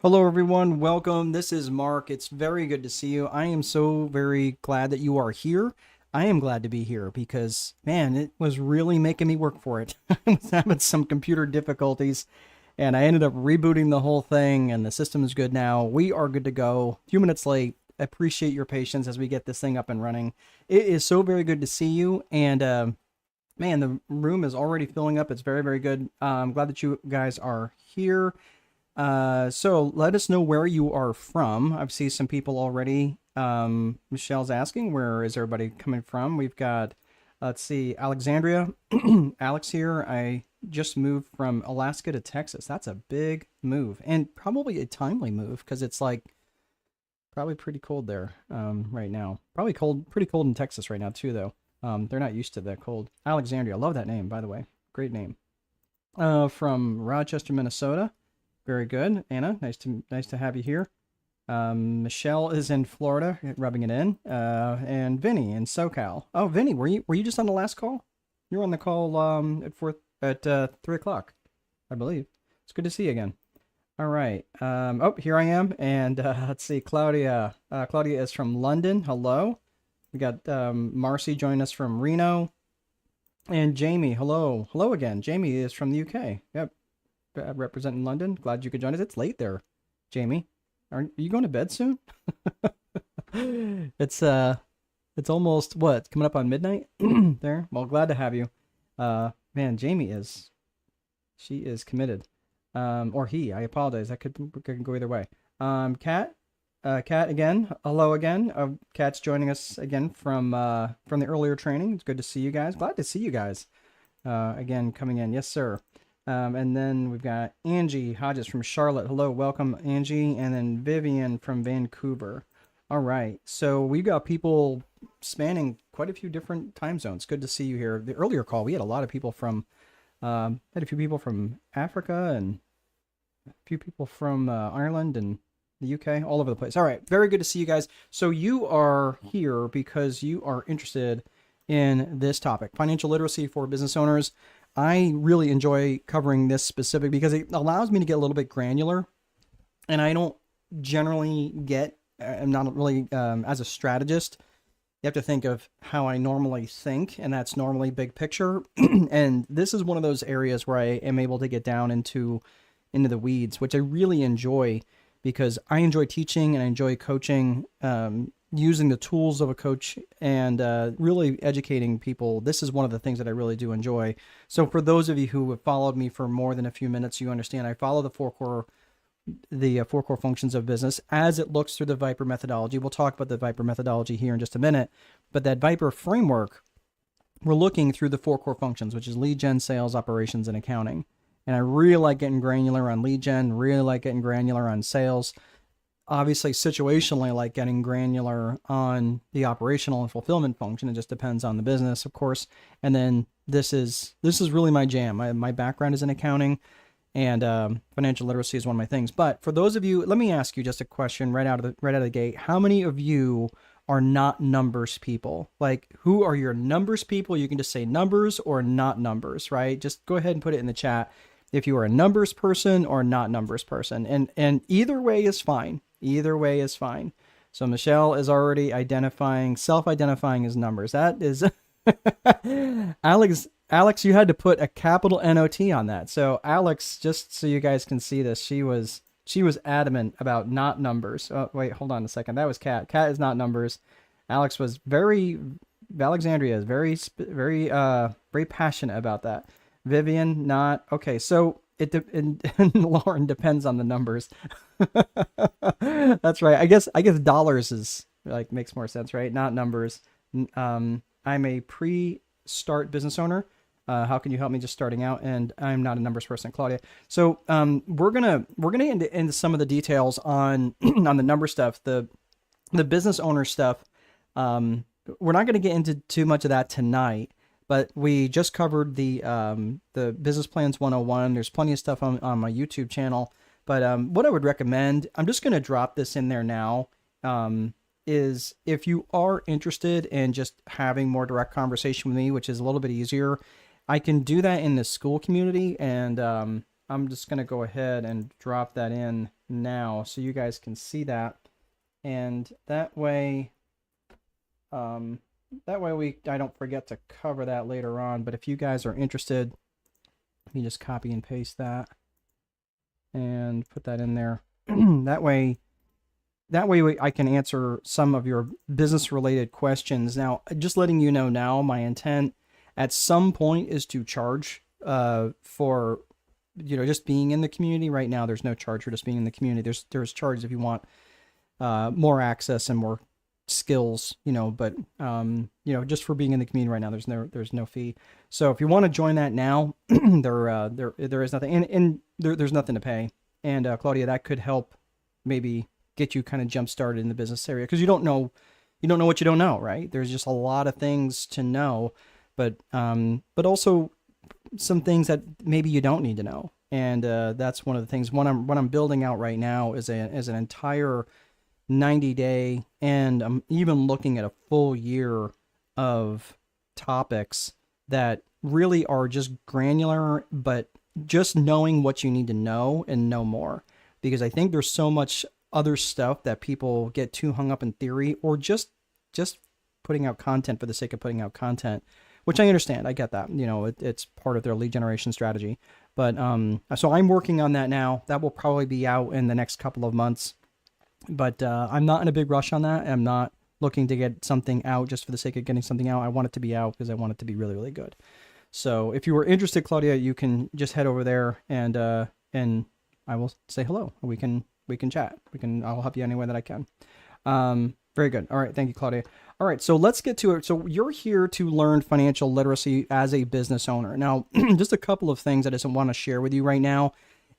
Hello, everyone. Welcome. This is Mark. It's very good to see you. I am so very glad that you are here. I am glad to be here because, man, it was really making me work for it. I was having some computer difficulties and I ended up rebooting the whole thing, and the system is good now. We are good to go. A few minutes late. Appreciate your patience as we get this thing up and running. It is so very good to see you. And, man, the room is already filling up. It's very, very good. I'm glad that you guys are here. So let us know where you are from. I've seen some people already. Michelle's asking, where is everybody coming from? We've got, let's see, Alexandria, Alex here. I just moved from Alaska to Texas. That's a big move, and probably a timely move because it's like probably pretty cold there right now. Probably cold, pretty cold in Texas right now too, though. They're not used to that cold. Alexandria, I love that name, by the way. Great name. From Rochester, Minnesota. Very good, Anna. Nice to have you here. Michelle is in Florida, rubbing it in, and Vinny in SoCal. Oh, Vinny, were you just on the last call? You were on the call at 3 o'clock, I believe. It's good to see you again. All right. Oh, here I am, and let's see, Claudia. Claudia is from London. Hello. We got Marcy joining us from Reno, and Jamie. Hello, hello again. Jamie is from the UK. Yep. Representing London. Glad you could join us. It's late there, Jamie. Are you going to bed soon? It's almost what, coming up on midnight there. Well, glad to have you. Man, she is committed. Or he. I apologize. That could go either way. Kat, Kat again. Hello again. Kat's joining us again from the earlier training. It's good to see you guys. Glad to see you guys. Again coming in. Yes, sir. And then we've got Angie Hodges from Charlotte. Hello, welcome, Angie. And then Vivian from Vancouver. All right. So we've got people spanning quite a few different time zones. Good to see you here. The earlier call, we had a lot of people from, Africa, and a few people from Ireland and the UK, all over the place. All right. Very good to see you guys. So you are here because you are interested in this topic, financial literacy for business owners. I really enjoy covering this specific because it allows me to get a little bit granular, and I don't generally I'm not really, as a strategist, you have to think of how I normally think, and that's normally big picture. And this is one of those areas where I am able to get down into the weeds, which I really enjoy because I enjoy teaching and I enjoy coaching, using the tools of a coach, and really educating people. This is one of the things that I really do enjoy. So for those of you who have followed me for more than a few minutes, you understand I follow the four core functions of business as it looks through the Viper methodology. We'll talk about the Viper methodology here in just a minute, but that Viper framework, we're looking through the four core functions, which is lead gen, sales, operations, and accounting. And I really like getting granular on lead gen, really like getting granular on sales. Obviously, situationally, like getting granular on the operational and fulfillment function. It just depends on the business, of course. And then this is really my jam. My background is in accounting, and financial literacy is one of my things. But for those of you, let me ask you just a question right out of the gate. How many of you are not numbers people? Like, who are your numbers people? You can just say numbers or not numbers, right? Just go ahead and put it in the chat if you are a numbers person or not numbers person. And either way is fine. Either way is fine. So Michelle is already self-identifying as numbers. That is Alex, you had to put a capital NOT on that. So Alex, just so you guys can see this, she was adamant about not numbers. Oh, wait, hold on a second. That was Kat. Kat is not numbers. Alexandria is very passionate about that. Vivian, not. Okay, so and Lauren depends on the numbers. That's right. I guess dollars is like makes more sense, right? Not numbers. I'm a pre-start business owner. How can you help me just starting out? And I'm not a numbers person, Claudia. So we're gonna get into some of the details on on the number stuff, the business owner stuff. We're not going to get into too much of that tonight. But we just covered the Business Plans 101. There's plenty of stuff on my YouTube channel. But what I would recommend, I'm just going to drop this in there now, is if you are interested in just having more direct conversation with me, which is a little bit easier, I can do that in the school community. And I'm just going to go ahead and drop that in now so you guys can see that. And that way, I don't forget to cover that later on. But if you guys are interested, you just copy and paste that and put that in there. That way I can answer some of your business related questions. Now, just letting you know now, my intent at some point is to charge for, just being in the community. Right now, there's no charge for just being in the community. There's charges if you want more access and more skills, but just for being in the community right now, there's no fee. So if you want to join that now, there is nothing, and there's nothing to pay. And Claudia, that could help maybe get you kind of jump started in the business area, because you don't know what you don't know, right? There's just a lot of things to know, but also some things that maybe you don't need to know. And that's one of the things. What I'm building out right now is an entire 90-day, and I'm even looking at a full year of topics that really are just granular, but just knowing what you need to know and know more. Because I think there's so much other stuff that people get too hung up in theory, or just putting out content for the sake of putting out content, which I understand. I get that. It's part of their lead generation strategy. But so I'm working on that now. That will probably be out in the next couple of months. But I'm not in a big rush on that. I'm not looking to get something out just for the sake of getting something out. I want it to be out because I want it to be really, really good. So if you were interested, Claudia, you can just head over there and I will say hello. We can chat. I'll help you any way that I can. Very good. All right. Thank you, Claudia. All right. So let's get to it. So you're here to learn financial literacy as a business owner. Now, just a couple of things I just want to share with you right now.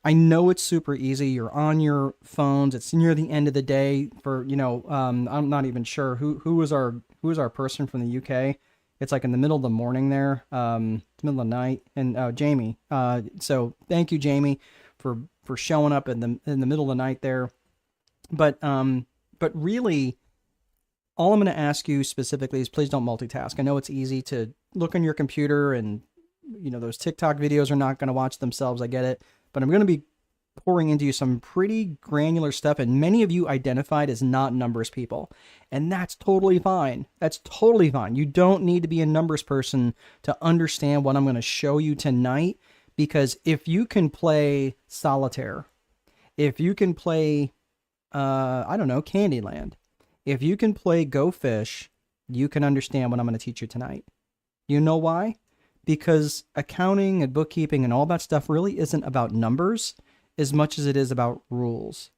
I know it's super easy. You're on your phones. It's near the end of the day for, I'm not even sure who is our person from the UK. It's like in the middle of the morning there, middle of the night. And Jamie. So thank you, Jamie, for showing up in the middle of the night there. But really, all I'm going to ask you specifically is please don't multitask. I know it's easy to look on your computer and, those TikTok videos are not going to watch themselves. I get it. But I'm going to be pouring into you some pretty granular stuff. And many of you identified as not numbers people. And that's totally fine. That's totally fine. You don't need to be a numbers person to understand what I'm going to show you tonight. Because if you can play solitaire, if you can play, Candyland, if you can play Go Fish, you can understand what I'm going to teach you tonight. You know why? Because accounting and bookkeeping and all that stuff really isn't about numbers as much as it is about rules.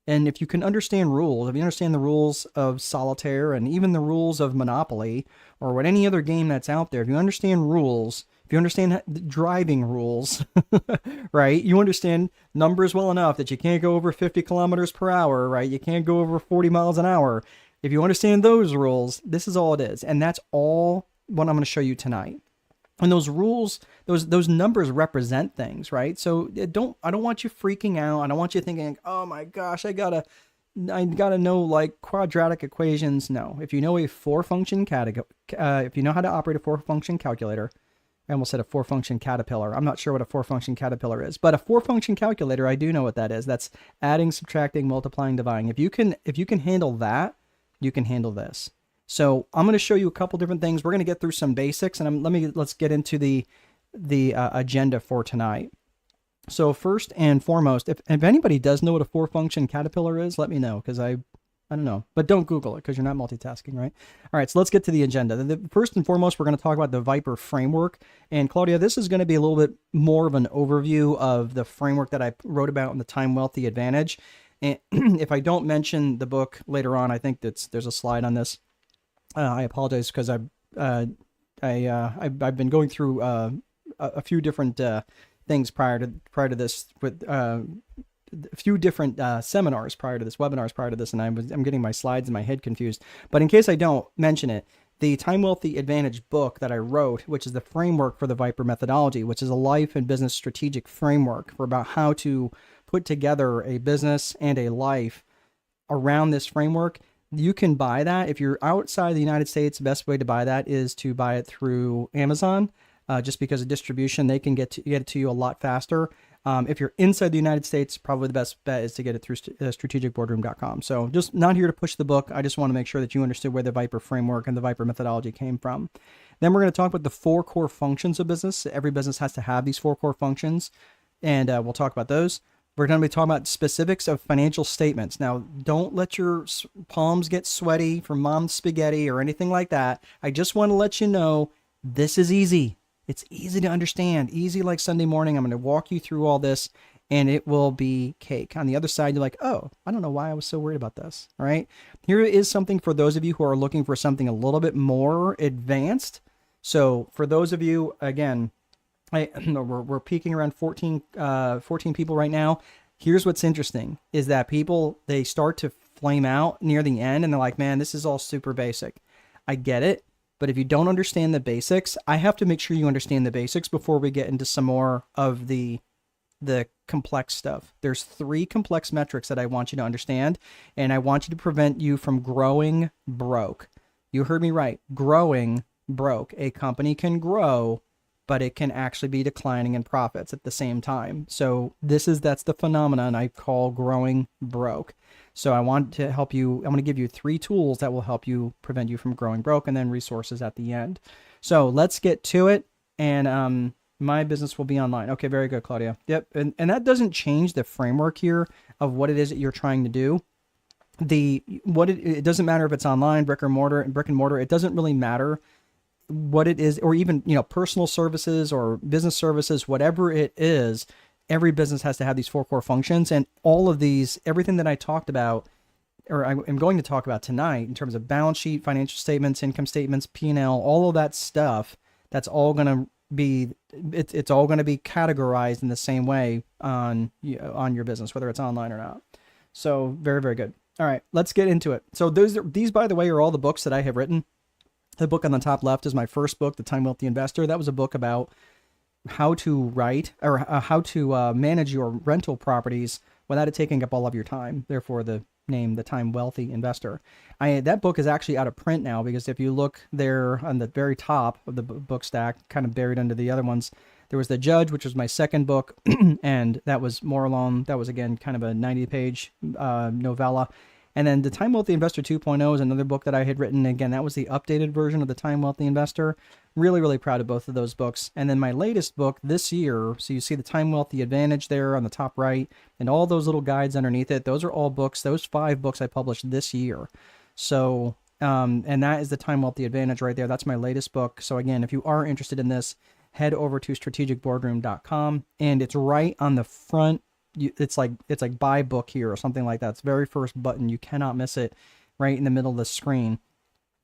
And if you can understand rules, if you understand the rules of solitaire and even the rules of Monopoly or what any other game that's out there, if you understand rules, if you understand driving rules, right? You understand numbers well enough that you can't go over 50 kilometers per hour, right? You can't go over 40 miles an hour. If you understand those rules, this is all it is. And that's all what I'm going to show you tonight. And those rules, those numbers represent things, right? So I don't want you freaking out. I don't want you thinking, oh my gosh, I gotta know like quadratic equations. No, if you know a four-function if you know how to operate a four-function calculator, I almost said a four-function caterpillar. I'm not sure what a four-function caterpillar is, but a four-function calculator, I do know what that is. That's adding, subtracting, multiplying, dividing. If you can handle that, you can handle this. So I'm going to show you a couple different things. We're going to get through some basics, and let's get into the agenda for tonight. So first and foremost, if anybody does know what a four-function caterpillar is, let me know, because I don't know. But don't Google it, because you're not multitasking, right? All right, so let's get to the agenda. First and foremost, we're going to talk about the Viper framework. And Claudia, this is going to be a little bit more of an overview of the framework that I wrote about in the Time Wealthy Advantage. And if I don't mention the book later on, I think there's a slide on this. I apologize because I've been going through a few different things prior to this with a few different seminars prior to this, webinars prior to this, and I'm getting my slides in my head confused. But in case I don't mention it, the Time Wealthy Advantage book that I wrote, which is the framework for the Viper methodology, which is a life and business strategic framework for about how to put together a business and a life around this framework. You can buy that. If you're outside the United States, the best way to buy that is to buy it through Amazon, just because of distribution. They can get it to you a lot faster. If you're inside the United States, probably the best bet is to get it through strategicboardroom.com. So just not here to push the book. I just want to make sure that you understood where the Viper framework and the Viper methodology came from. Then we're going to talk about the 4 core functions of business. Every business has to have these 4 core functions, and we'll talk about those. We're going to be talking about specifics of financial statements. Now, don't let your palms get sweaty from mom's spaghetti or anything like that. I just want to let you know this is easy. It's easy to understand, easy like Sunday morning. I'm going to walk you through all this, and it will be cake. On the other side, you're like, oh, I don't know why I was so worried about this. All right. Here is something for those of you who are looking for something a little bit more advanced. So for those of you, again, we're peaking around 14 people right now. Here's what's interesting is that people, they start to flame out near the end and they're like, man, this is all super basic. I get it. But if you don't understand the basics, I have to make sure you understand the basics before we get into some more of the complex stuff. There's 3 complex metrics that I want you to understand, and I want you to prevent you from growing broke. You heard me right. Growing broke. A company can grow, but it can actually be declining in profits at the same time. So that's the phenomenon I call growing broke. So I want to help you. I'm going to give you 3 tools that will help you prevent you from growing broke, and then resources at the end. So let's get to it. And my business will be online. Okay, very good, Claudia. Yep. And that doesn't change the framework here of what it is that you're trying to do. It doesn't matter if it's online, brick and mortar. It doesn't really matter what it is, or even, personal services or business services, whatever it is. Every business has to have these 4 core functions, and all of these, everything that I talked about, or I'm going to talk about tonight in terms of balance sheet, financial statements, income statements, P&L, all of that stuff, that's all going to be, it's all going to be categorized in the same way on your business, whether it's online or not. So very, very good. All right, let's get into it. So these, by the way, are all the books that I have written. The book on the top left is my first book, The Time Wealthy Investor. That was a book about how to write or how to manage your rental properties without it taking up all of your time. Therefore, the name, The Time Wealthy Investor. That book is actually out of print now, because if you look there on the very top of the book stack, kind of buried under the other ones, there was The Judge, which was my second book, and that was more along, that was again kind of a 90-page novella. And then The Time Wealthy Investor 2.0 is another book that I had written. Again, that was the updated version of The Time Wealthy Investor. Really, really proud of both of those books. And then my latest book this year, so you see the Time Wealthy Advantage there on the top right, and all those little guides underneath it. Those are all books. Those 5 books I published this year. So, and that is the Time Wealthy Advantage right there. That's my latest book. So again, if you are interested in this, head over to strategicboardroom.com, and it's right on the front. It's like buy book here or something like that. It's the very first button. You cannot miss it, right in the middle of the screen.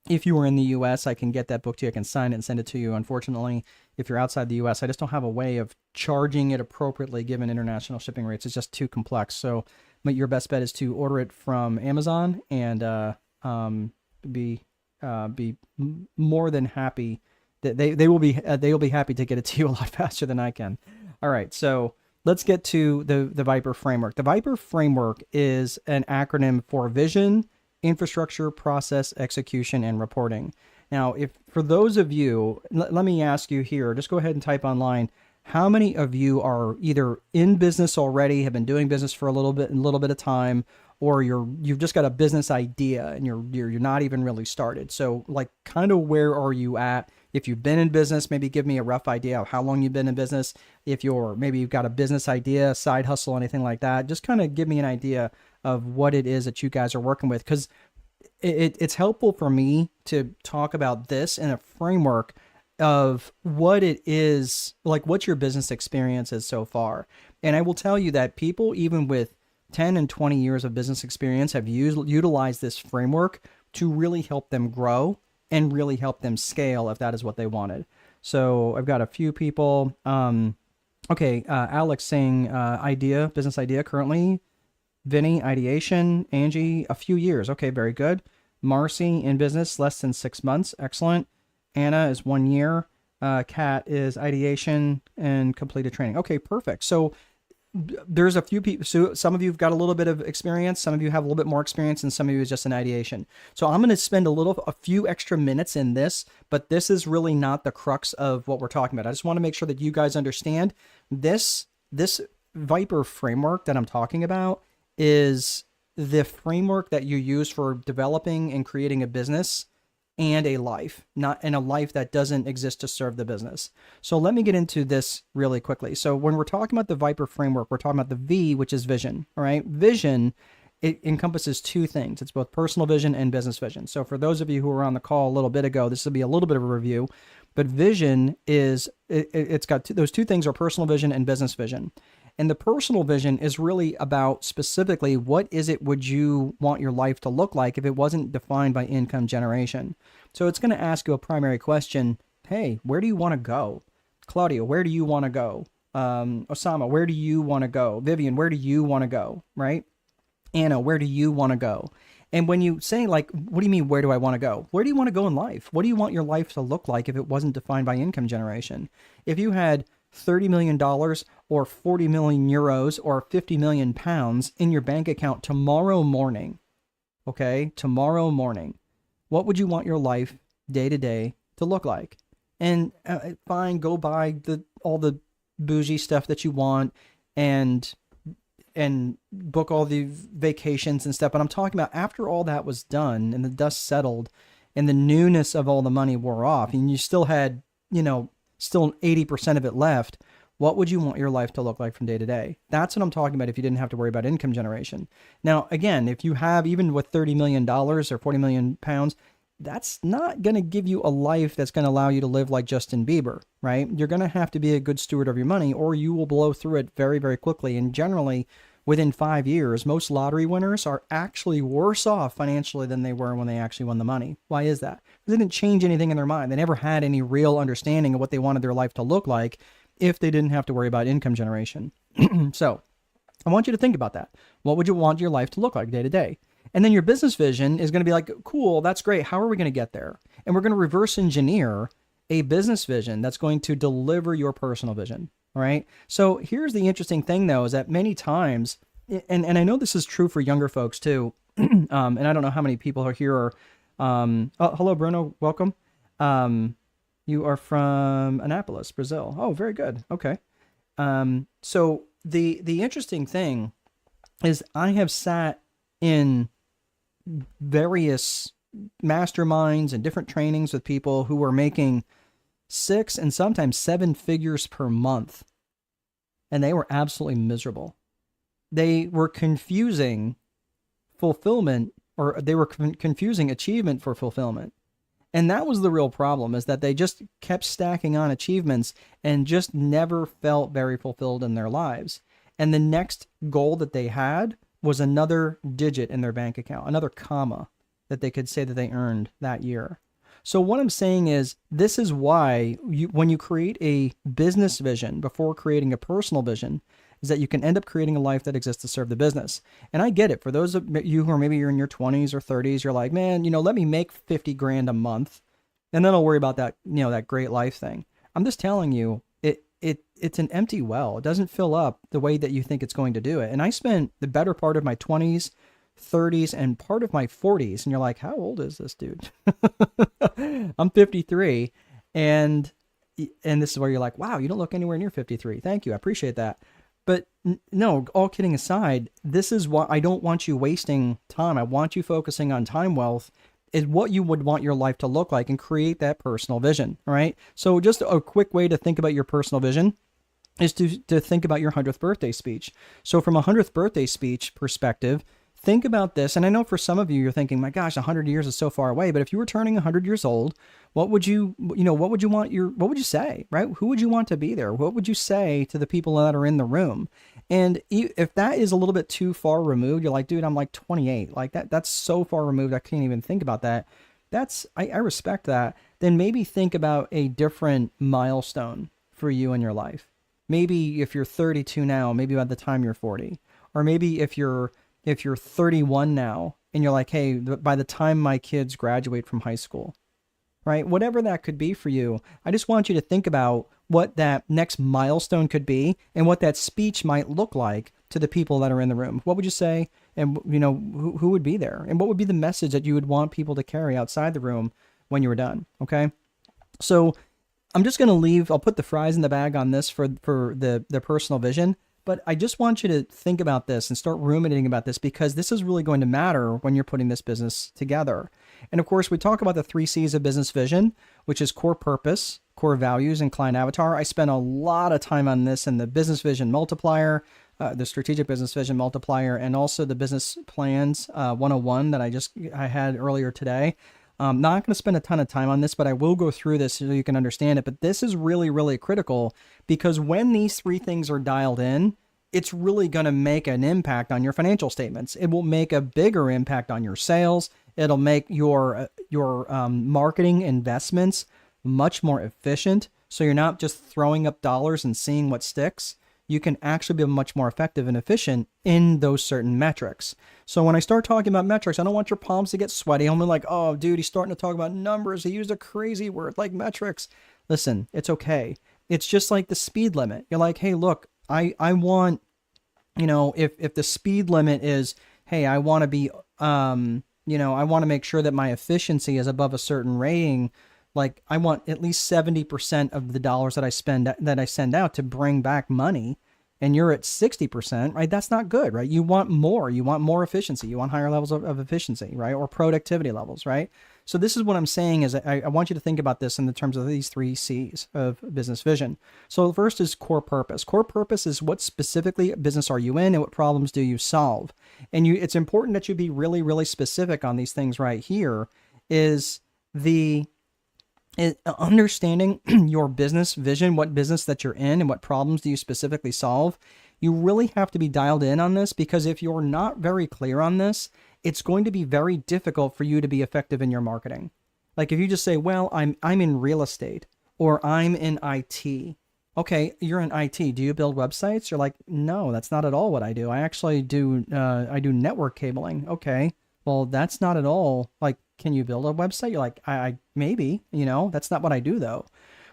If you were in the US, I can get that book to you. I can sign it and send it to you. Unfortunately, if you're outside the US, I just don't have a way of charging it appropriately given international shipping rates. It's just too complex. So your best bet is to order it from Amazon, and be more than happy that they will be happy to get it to you a lot faster than I can. All right, so let's get to the Viper framework. The Viper framework is an acronym for vision, infrastructure, process, execution, and reporting. Now, for those of you, let me ask you here, just go ahead and type online, how many of you are either in business already, have been doing business for a little bit of time, or you've just got a business idea and you're not even really started? So like, kind of where are you at? If you've been in business, maybe give me a rough idea of how long you've been in business. If maybe you've got a business idea, side hustle, anything like that, just kind of give me an idea of what it is that you guys are working with. Because it's helpful for me to talk about this in a framework of what it is, like what your business experience is so far. And I will tell you that people, even with 10 and 20 years of business experience, have utilized this framework to really help them grow and really help them scale if that is what they wanted. So I've got a few people. Alex saying business idea currently. Vinny, ideation. Angie, a few years. Okay, very good. Marcy, in business, less than 6 months. Excellent. Anna is 1 year. Kat is ideation and completed training. Okay, perfect. So there's a few people. So some of you have got a little bit of experience. Some of you have a little bit more experience, and some of you is just an ideation. So I'm going to spend a few extra minutes in this, but this is really not the crux of what we're talking about. I just want to make sure that you guys understand this Viper framework that I'm talking about is the framework that you use for developing and creating a business and a life, not in a life that doesn't exist to serve the business. So let me get into this really quickly. So when we're talking about the Viper framework, we're talking about the V, which is vision, all right? Vision, it encompasses two things. It's both personal vision and business vision. So for those of you who were on the call a little bit ago, this will be a little bit of a review, but vision is, it's got those two things are personal vision and business vision. And the personal vision is really about specifically what is it would you want your life to look like if it wasn't defined by income generation. So it's going to ask you a primary question. Hey, where do you want to go? Claudia, where do you want to go? Osama, where do you want to go? Vivian, where do you want to go? Right? Anna, where do you want to go? And when you say like, what do you mean, where do I want to go? Where do you want to go in life? What do you want your life to look like if it wasn't defined by income generation? If you had $30 million or 40 million euros or 50 million pounds in your bank account tomorrow morning, okay, tomorrow morning, what would you want your life day to day to look like? And fine, go buy all the bougie stuff that you want and book all the vacations and stuff. But I'm talking about after all that was done and the dust settled and the newness of all the money wore off and you still had, still 80% of it left, what would you want your life to look like from day to day? That's what I'm talking about if you didn't have to worry about income generation. Now, again, if you have, even with $30 million or 40 million pounds, that's not going to give you a life that's going to allow you to live like Justin Bieber, right? You're going to have to be a good steward of your money or you will blow through it very, very quickly. And generally, within 5 years, most lottery winners are actually worse off financially than they were when they actually won the money. Why is that? Because they didn't change anything in their mind. They never had any real understanding of what they wanted their life to look like if they didn't have to worry about income generation. So I want you to think about that. What would you want your life to look like day to day? And then your business vision is going to be like, cool, that's great. How are we going to get there? And we're going to reverse engineer a business vision that's going to deliver your personal vision. All right. So here's the interesting thing, though, is that many times, and I know this is true for younger folks, too. And I don't know how many people are here. Hello, Bruno. Welcome. You are from Anápolis, Brazil. Oh, very good. Okay. So the interesting thing is I have sat in various masterminds and different trainings with people who were making 6 and sometimes 7 figures per month. And they were absolutely miserable. They were confusing fulfillment, or they were confusing achievement for fulfillment. And that was the real problem, is that they just kept stacking on achievements and just never felt very fulfilled in their lives. And the next goal that they had was another digit in their bank account, another comma that they could say that they earned that year. So what I'm saying is, this is why when you create a business vision before creating a personal vision, is that you can end up creating a life that exists to serve the business. And I get it. For those of you who are maybe you're in your 20s or 30s, you're like, man, let me make 50 grand a month and then I'll worry about that, that great life thing. I'm just telling you, it's an empty well. It doesn't fill up the way that you think it's going to do it. And I spent the better part of my 20s, 30s, and part of my 40s. And you're like, how old is this dude? I'm 53. And this is where you're like, wow, you don't look anywhere near 53. Thank you. I appreciate that. But no, all kidding aside, this is why I don't want you wasting time. I want you focusing on time wealth, is what you would want your life to look like, and create that personal vision. All right. So just a quick way to think about your personal vision is to think about your 100th birthday speech. So from a 100th birthday speech perspective, think about this. And I know for some of you, you're thinking, my gosh, 100 years is so far away. But if you were turning 100 years old, what would you say, right? Who would you want to be there? What would you say to the people that are in the room? And if that is a little bit too far removed, you're like, dude, I'm like 28. Like that's so far removed, I can't even think about that. I respect that. Then maybe think about a different milestone for you in your life. Maybe if you're 32 now, maybe by the time you're 40, or maybe if you're 31 now and you're like, hey, by the time my kids graduate from high school, right? Whatever that could be for you, I just want you to think about what that next milestone could be and what that speech might look like to the people that are in the room. What would you say? And, who would be there? And what would be the message that you would want people to carry outside the room when you were done? Okay. So I'm just going to I'll put the fries in the bag on this for the personal vision. But I just want you to think about this and start ruminating about this, because this is really going to matter when you're putting this business together. And of course, we talk about the 3 C's of business vision, which is core purpose, core values, and client avatar. I spent a lot of time on this in the business vision multiplier, the strategic business vision multiplier, and also the business plans 101 that I had earlier today. I'm not going to spend a ton of time on this, but I will go through this so you can understand it. But this is really, really critical, because when these 3 things are dialed in, it's really going to make an impact on your financial statements. It will make a bigger impact on your sales. It'll make your marketing investments much more efficient. So you're not just throwing up dollars and seeing what sticks. You can actually be much more effective and efficient in those certain metrics. So when I start talking about metrics, I don't want your palms to get sweaty. I'm like, oh, dude, he's starting to talk about numbers. He used a crazy word like metrics. Listen, it's okay. It's just like the speed limit. You're like, hey, look, I want, if the speed limit is, hey, I want to be, I want to make sure that my efficiency is above a certain rating. Like, I want at least 70% of the dollars that I send out to bring back money, and you're at 60%, right? That's not good, right? You want more. You want more efficiency. You want higher levels of efficiency, right? Or productivity levels, right? So this is what I'm saying is I want you to think about this in the terms of these 3 C's of business vision. So the first is core purpose. Core purpose is what specifically business are you in and what problems do you solve? And it's important that you be really, really specific on these things right here. Is understanding your business vision, what business that you're in and what problems do you specifically solve. You really have to be dialed in on this, because if you're not very clear on this, it's going to be very difficult for you to be effective in your marketing. Like if you just say, well, I'm in real estate, or I'm in IT. Okay, you're in IT. Do you build websites? You're like, no, that's not at all what I do. I actually do, I do network cabling. Okay, well, that's not at all like, can you build a website? You're like, I maybe, that's not what I do though,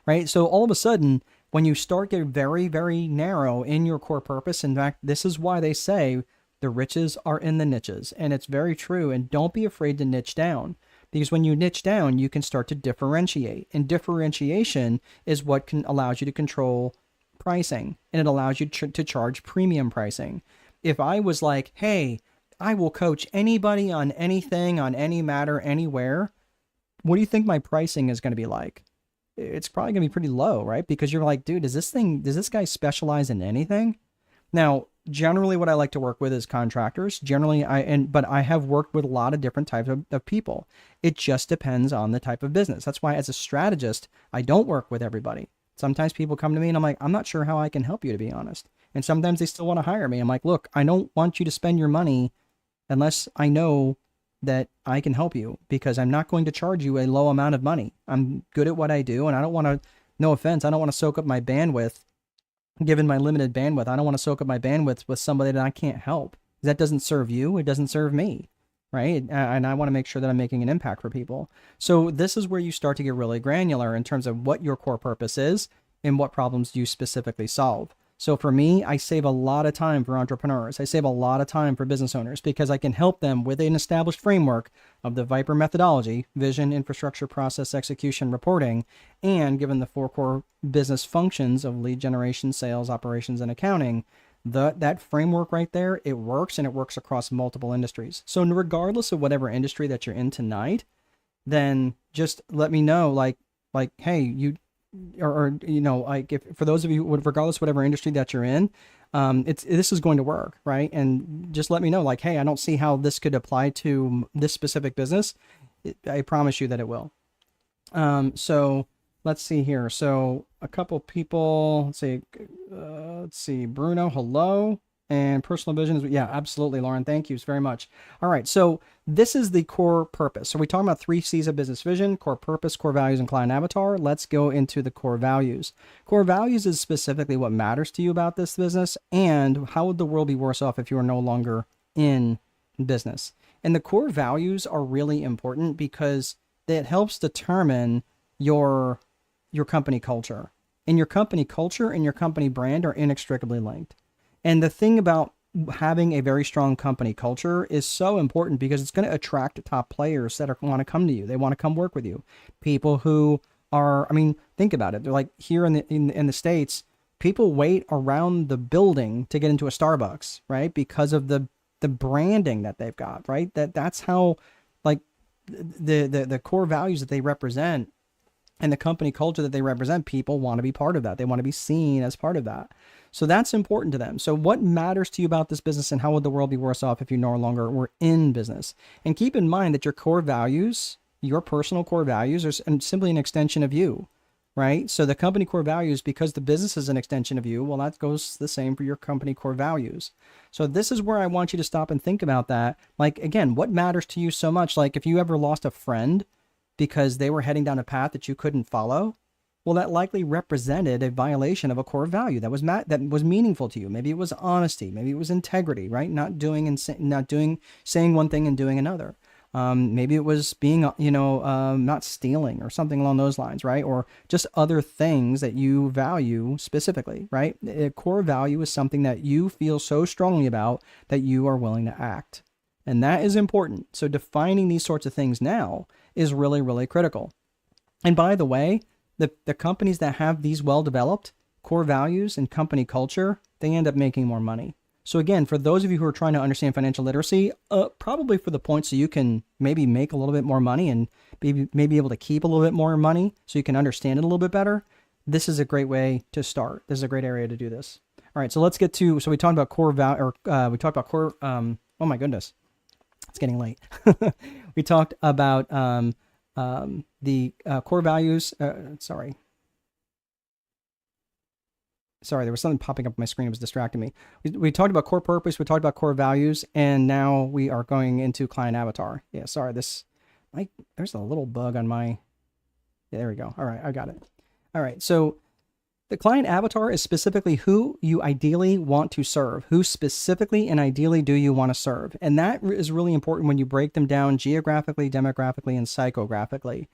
right? So all of a sudden, when you start getting very, very narrow in your core purpose, in fact, this is why they say the riches are in the niches, and it's very true. And don't be afraid to niche down, because when you niche down, you can start to differentiate, and differentiation is what allows you to control pricing, and it allows you to charge premium pricing. If I was like, hey, I will coach anybody on anything, on any matter, anywhere, what do you think my pricing is going to be like? It's probably going to be pretty low, right? Because you're like, dude, does this guy specialize in anything? Now, generally what I like to work with is contractors. But I have worked with a lot of different types of people. It just depends on the type of business. That's why as a strategist, I don't work with everybody. Sometimes people come to me and I'm like, I'm not sure how I can help you, to be honest. And sometimes they still want to hire me. I'm like, look, I don't want you to spend your money unless I know that I can help you, because I'm not going to charge you a low amount of money. I'm good at what I do, and I don't want to, no offense, I don't want to soak up my bandwidth, given my limited bandwidth. I don't want to soak up my bandwidth with somebody that I can't help. That doesn't serve you. It doesn't serve me, right? And I want to make sure that I'm making an impact for people. So this is where you start to get really granular in terms of what your core purpose is and what problems you specifically solve. So for me, I save a lot of time for entrepreneurs. I save a lot of time for business owners, because I can help them with an established framework of the Viper methodology: vision, infrastructure, process, execution, reporting, and given the 4 core business functions of lead generation, sales, operations, and accounting. That framework right there, it works, and it works across multiple industries. So regardless of whatever industry that you're in tonight, then just let me know, like, hey, like for those of you, regardless of whatever industry that you're in, this is going to work, right? And just let me know, like, hey, I don't see how this could apply to this specific business. I promise you that it will. So let's see here. So a couple people, let's see, Bruno, hello. And personal vision is, yeah, absolutely, Lauren. Thank you very much. All right. So this is the core purpose. So we're talking about 3 C's of business vision: core purpose, core values, and client avatar. Let's go into the core values. Core values is specifically what matters to you about this business, and how would the world be worse off if you are no longer in business. And the core values are really important, because it helps determine your company culture. And your company culture and your company brand are inextricably linked. And the thing about having a very strong company culture is so important, because it's going to attract top players that want to come to you. They want to come work with you. People who are, I mean, think about it. They're like, here in the States, People wait around the building to get into a Starbucks, right? Because of the branding that they've got, right? That's how, like, the core values that they represent and the company culture that they represent, people want to be part of that. They want to be seen as part of that. So that's important to them. So what matters to you about this business, and how would the world be worse off if you no longer were in business? And keep in mind that your core values, your personal core values, are simply an extension of you, right? So the company core values, because the business is an extension of you, well, that goes the same for your company core values. So this is where I want you to stop and think about that. Like, again, what matters to you so much? Like, if you ever lost a friend because they were heading down a path that you couldn't follow, well, that likely represented a violation of a core value that was meaningful to you. Maybe it was honesty, maybe it was integrity, right? Not saying one thing and doing another. Maybe it was being, not stealing or something along those lines, right? Or just other things that you value specifically, right? A core value is something that you feel so strongly about that you are willing to act. And that is important. So defining these sorts of things now is really, really critical. And by the way, the companies that have these well-developed core values and company culture, they end up making more money. So again, for those of you who are trying to understand financial literacy, probably for the point so you can maybe make a little bit more money and maybe able to keep a little bit more money so you can understand it a little bit better, this is a great way to start. This is a great area to do this. All right, so let's get to, so we talked about core value, we talked about core, oh my goodness, it's getting late. We talked about the core values, sorry, there was something popping up on my screen. It was distracting me. We talked about core purpose. We talked about core values. And now we are going into client avatar. Yeah, sorry. There's a little bug on my, yeah, there we go. All right, I got it. All right, so the client avatar is specifically who you ideally want to serve. Who specifically and ideally do you want to serve? And that is really important when you break them down geographically, demographically, and psychographically.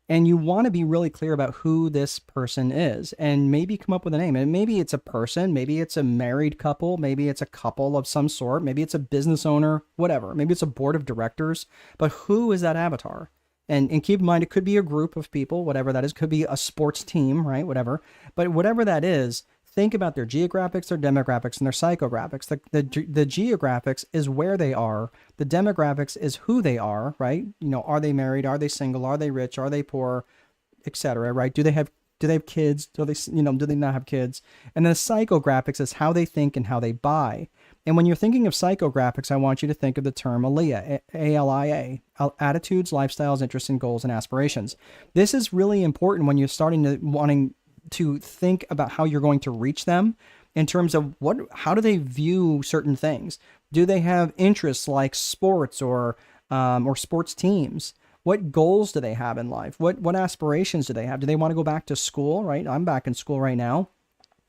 And you want to be really clear about who this person is and maybe come up with a name. And maybe it's a person, maybe it's a married couple, maybe it's a couple of some sort, maybe it's a business owner, whatever. Maybe it's a board of directors, but who is that avatar? And keep in mind, it could be a group of people, whatever that is. Could be a sports team, right? Whatever. But whatever that is, think about their geographics, their demographics, and their psychographics. The geographics is where they are. The demographics is who they are, right? Are they married? Are they single? Are they rich? Are they poor? Etc. Right? Do they have kids? Do they not have kids? And then the psychographics is how they think and how they buy. And when you're thinking of psychographics, I want you to think of the term ALIA, ALIA, attitudes, lifestyles, interests, and goals and aspirations. This is really important when you're wanting to think about how you're going to reach them in terms of how do they view certain things? Do they have interests like sports or sports teams? What goals do they have in life? What aspirations do they have? Do they want to go back to school, right? I'm back in school right now.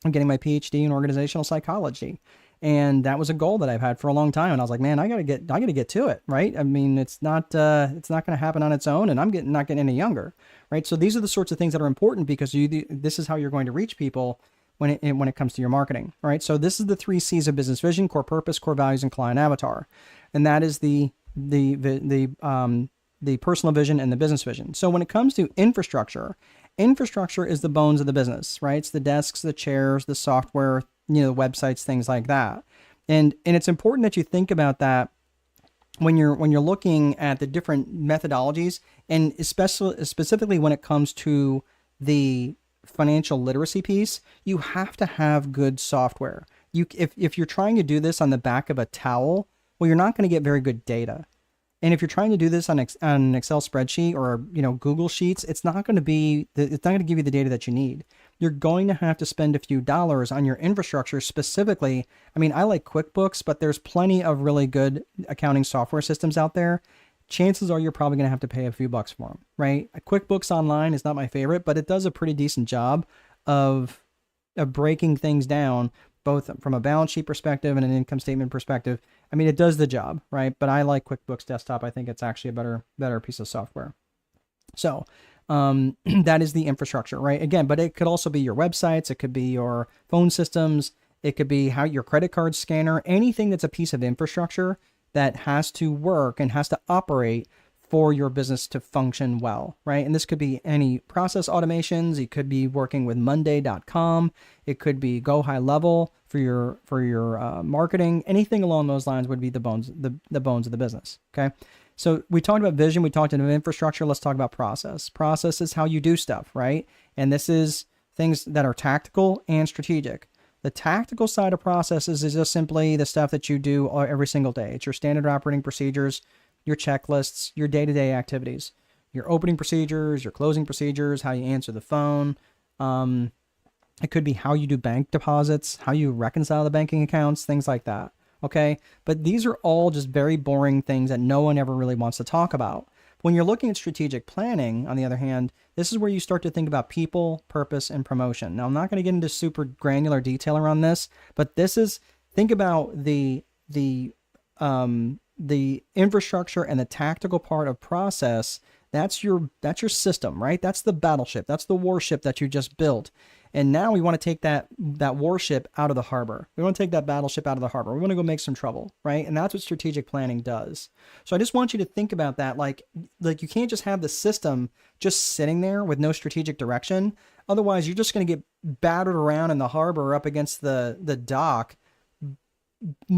I'm getting my PhD in organizational psychology. And that was a goal that I've had for a long time. And I was like, man, I gotta get to it, right? I mean, it's not going to happen on its own, and I'm not getting any younger, right? So these are the sorts of things that are important because this is how you're going to reach people when it comes to your marketing, all right? So this is the 3 C's of business vision: core purpose, core values, and client avatar. And that is the personal vision and the business vision. So when it comes to infrastructure is the bones of the business, right? It's the desks, the chairs, the software, websites, things like that. And it's important that you think about that when you're looking at the different methodologies, and specifically when it comes to the financial literacy piece, you have to have good software. If you're trying to do this on the back of a towel, well, you're not going to get very good data. And if you're trying to do this on an Excel spreadsheet or Google Sheets, it's not going to give you the data that you need. You're going to have to spend a few dollars on your infrastructure specifically. I mean, I like QuickBooks, but there's plenty of really good accounting software systems out there. Chances are you're probably going to have to pay a few bucks for them, right? QuickBooks Online is not my favorite, but it does a pretty decent job of breaking things down, both from a balance sheet perspective and an income statement perspective. I mean, it does the job, right? But I like QuickBooks Desktop. I think it's actually a better piece of software. So that is the infrastructure, right? Again, but it could also be your websites. It could be your phone systems. It could be your credit card scanner, anything that's a piece of infrastructure that has to work and has to operate for your business to function well, right? And this could be any process automations. It could be working with Monday.com. It could be Go High Level for your marketing. Anything along those lines would be the bones of the business. Okay. So we talked about vision. We talked about infrastructure. Let's talk about process. Process is how you do stuff, right? And this is things that are tactical and strategic. The tactical side of processes is just simply the stuff that you do every single day. It's your standard operating procedures, your checklists, your day-to-day activities, your opening procedures, your closing procedures, how you answer the phone. It could be how you do bank deposits, how you reconcile the banking accounts, things like that. Okay. But these are all just very boring things that no one ever really wants to talk about. When you're looking at strategic planning, on the other hand, this is where you start to think about people, purpose, and promotion. Now, I'm not going to get into super granular detail around this, but think about the infrastructure and the tactical part of process. That's your system, right? That's the battleship. That's the warship that you just built. And now we want to take that warship out of the harbor. We want to take that battleship out of the harbor. We want to go make some trouble, right? And that's what strategic planning does. So I just want you to think about that. Like you can't just have the system just sitting there with no strategic direction. Otherwise, you're just going to get battered around in the harbor up against the dock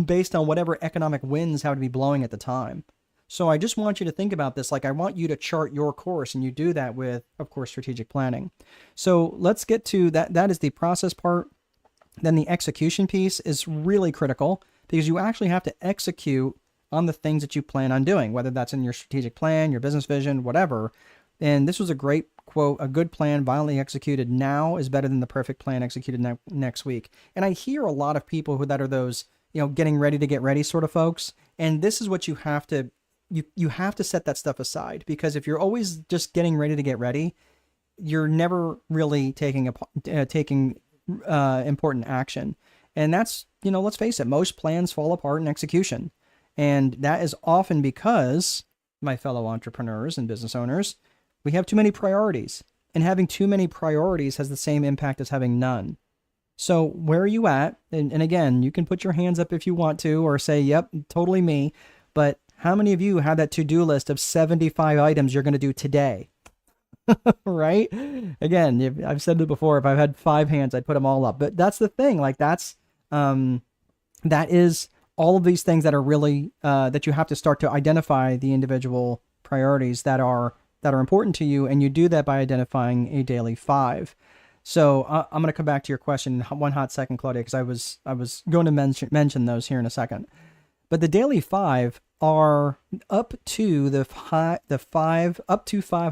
based on whatever economic winds have to be blowing at the time. So I just want you to think about this. Like, I want you to chart your course, and you do that with, of course, strategic planning. So let's get to that. That is the process part. Then the execution piece is really critical because you actually have to execute on the things that you plan on doing, whether that's in your strategic plan, your business vision, whatever. And this was a great quote: "A good plan violently executed now is better than the perfect plan executed next week." And I hear a lot of people that are those, getting ready to get ready sort of folks. And this is what you have to you have to set that stuff aside, because if you're always just getting ready to get ready, you're never really taking important action. And that's, let's face it, most plans fall apart in execution. And that is often because, my fellow entrepreneurs and business owners, we have too many priorities. And having too many priorities has the same impact as having none. So where are you at? And again, you can put your hands up if you want to, or say, yep, totally me. But how many of you have that to-do list of 75 items you're going to do today? Right? Again, I've said it before, if I've had 5 hands, I'd put them all up. But that's the thing. Like that is all of these things that are really, that you have to start to identify the individual priorities that are important to you. And you do that by identifying a daily 5. So I'm going to come back to your question in one hot second, Claudia, because I was going to mention those here in a second. But the daily 5 are up to 5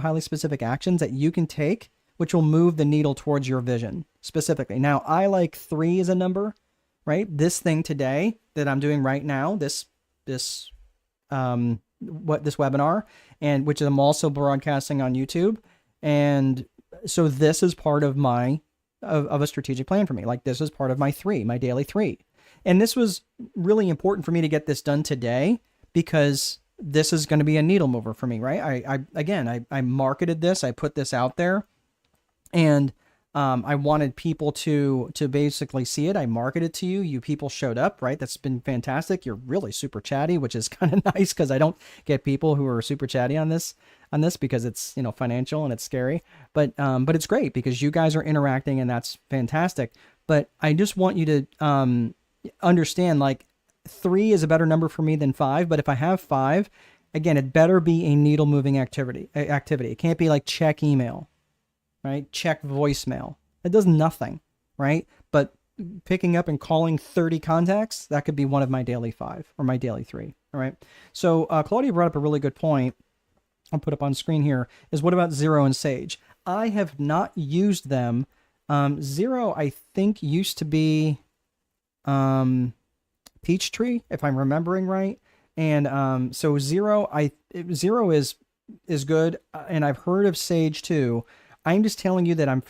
highly specific actions that you can take, which will move the needle towards your vision specifically. Now, I like 3 as a number, right? This thing today that I'm doing right now, this webinar, and which I'm also broadcasting on YouTube. And so this is part of of a strategic plan for me. Like, this is part of my daily 3. And this was really important for me to get this done today, because this is going to be a needle mover for me, right? I marketed this, I put this out there, and I wanted people to basically see it. I marketed to you. You people showed up, right? That's been fantastic. You're really super chatty, which is kind of nice, because I don't get people who are super chatty on this because it's, financial and it's scary. But it's great because you guys are interacting, and that's fantastic. But I just want you to understand, like, 3 is a better number for me than 5. But if I have 5, again, it better be a needle moving activity. It can't be like check email, right? Check voicemail. It does nothing, right? But picking up and calling 30 contacts, that could be one of my daily 5 or my daily 3. All right. So Claudia brought up a really good point. I'll put up on screen here, is what about Xero and Sage? I have not used them. Xero, I think, used to be Peachtree, if I'm remembering right. And so Xero is good, and I've heard of Sage too. I'm just telling you that I'm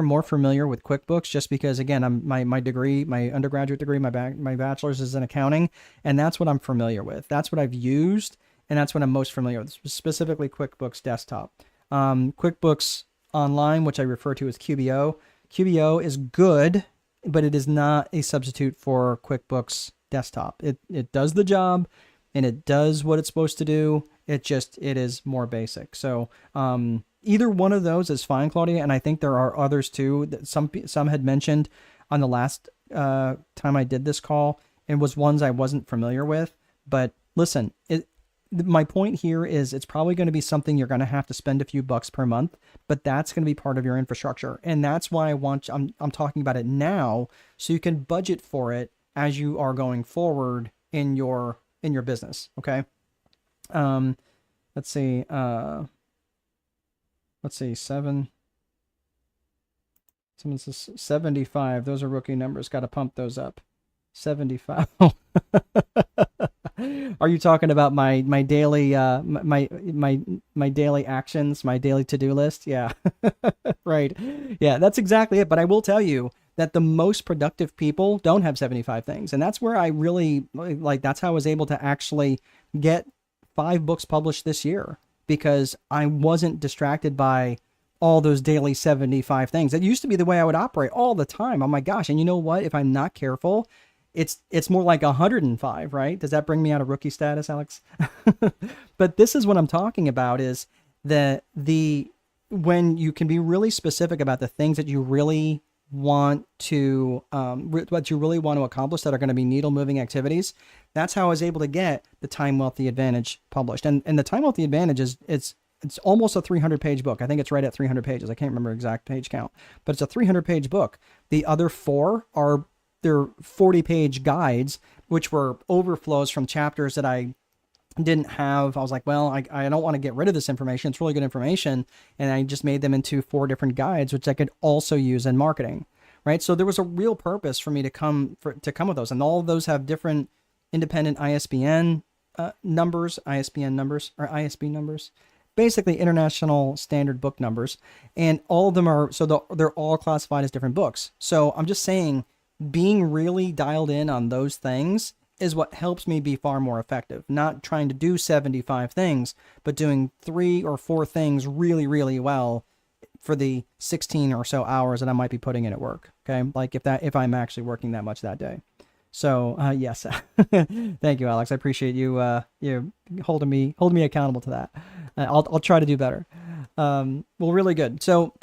more familiar with QuickBooks, just because, again, my degree, my undergraduate degree, my bachelor's is in accounting, and that's what I'm familiar with. That's what I've used, and that's what I'm most familiar with, specifically QuickBooks Desktop. QuickBooks Online, which I refer to as QBO. QBO is good, but it is not a substitute for QuickBooks Desktop. It does the job, and it does what it's supposed to do, It is more basic. So either one of those is fine, Claudia. And I think there are others too that some had mentioned on the last time I did this call, and was ones I wasn't familiar with. But listen, my point here is it's probably going to be something you're going to have to spend a few bucks per month, but that's going to be part of your infrastructure. And that's why I'm talking about it now, so you can budget for it as you are going forward in your business. Okay. Let's see. Someone says 75. Those are rookie numbers. Got to pump those up. 75. Are you talking about my daily my daily actions, my daily to-do list? Yeah. Right. Yeah, that's exactly it. But I will tell you that the most productive people don't have 75 things. And that's where I really that's how I was able to actually get 5 books published this year, because I wasn't distracted by all those daily 75 things. That used to be the way I would operate all the time. Oh my gosh. And you know what? If I'm not careful, it's more like 105, right? Does that bring me out of rookie status, Alex? But this is what I'm talking about, is when you can be really specific about the things that you really want to, what you really want to accomplish that are going to be needle moving activities. That's how I was able to get the Time Wealthy Advantage published. And the Time Wealthy Advantage it's almost a 300-page book. I think it's right at 300 pages. I can't remember exact page count, but it's a 300-page book. The other 4 are they're 40-page guides, which were overflows from chapters that I didn't have. I was like, well, I don't want to get rid of this information. It's really good information. And I just made them into 4 different guides, which I could also use in marketing, right? So there was a real purpose for me to come with those. And all of those have different independent ISBN numbers, ISB numbers, basically international standard book numbers. And all of them they're all classified as different books. So I'm just saying, being really dialed in on those things is what helps me be far more effective. Not trying to do 75 things, but doing 3 or 4 things really, really well for the 16 or so hours that I might be putting in at work. Okay. Like if I'm actually working that much that day. So, yes, thank you, Alex. I appreciate you holding me accountable to that. I'll try to do better. Well, really good. So,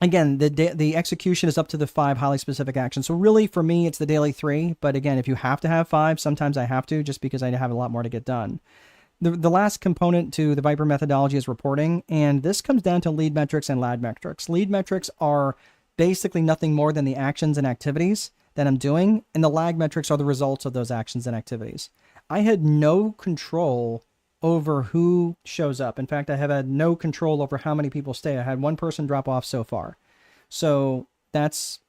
again, the execution is up to the 5 highly specific actions. So really, for me, it's the daily 3. But again, if you have to have 5, sometimes I have to, just because I have a lot more to get done. The last component to the Viper methodology is reporting. And this comes down to lead metrics and lag metrics. Lead metrics are basically nothing more than the actions and activities that I'm doing. And the lag metrics are the results of those actions and activities. I had no control over who shows up. In fact, I have had no control over how many people stay. I had 1 person drop off so far. So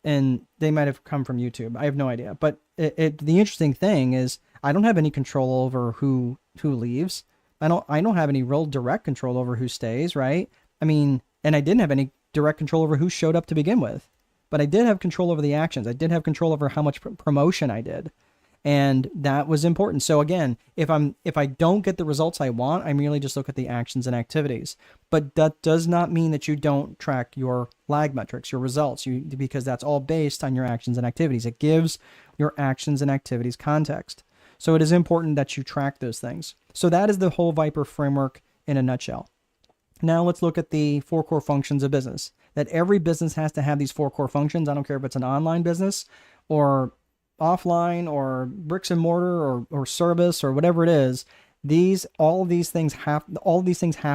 and they might have come from YouTube. I have no idea. But the interesting thing is I don't have any control over who leaves. I don't have any real direct control over who stays, right? I mean, and I didn't have any direct control over who showed up to begin with. But I did have control over the actions. I did have control over how much promotion I did. And that was important. So again, if I don't get the results I want, I merely just look at the actions and activities. But that does not mean that you don't track your lag metrics, your results, because that's all based on your actions and activities. It gives your actions and activities context. So it is important that you track those things. So that is the whole Viper framework in a nutshell. Now let's look at the 4 core functions of business. That every business has to have these 4 core functions. I don't care if it's an online business or offline or bricks and mortar or service or whatever it is. All of these things have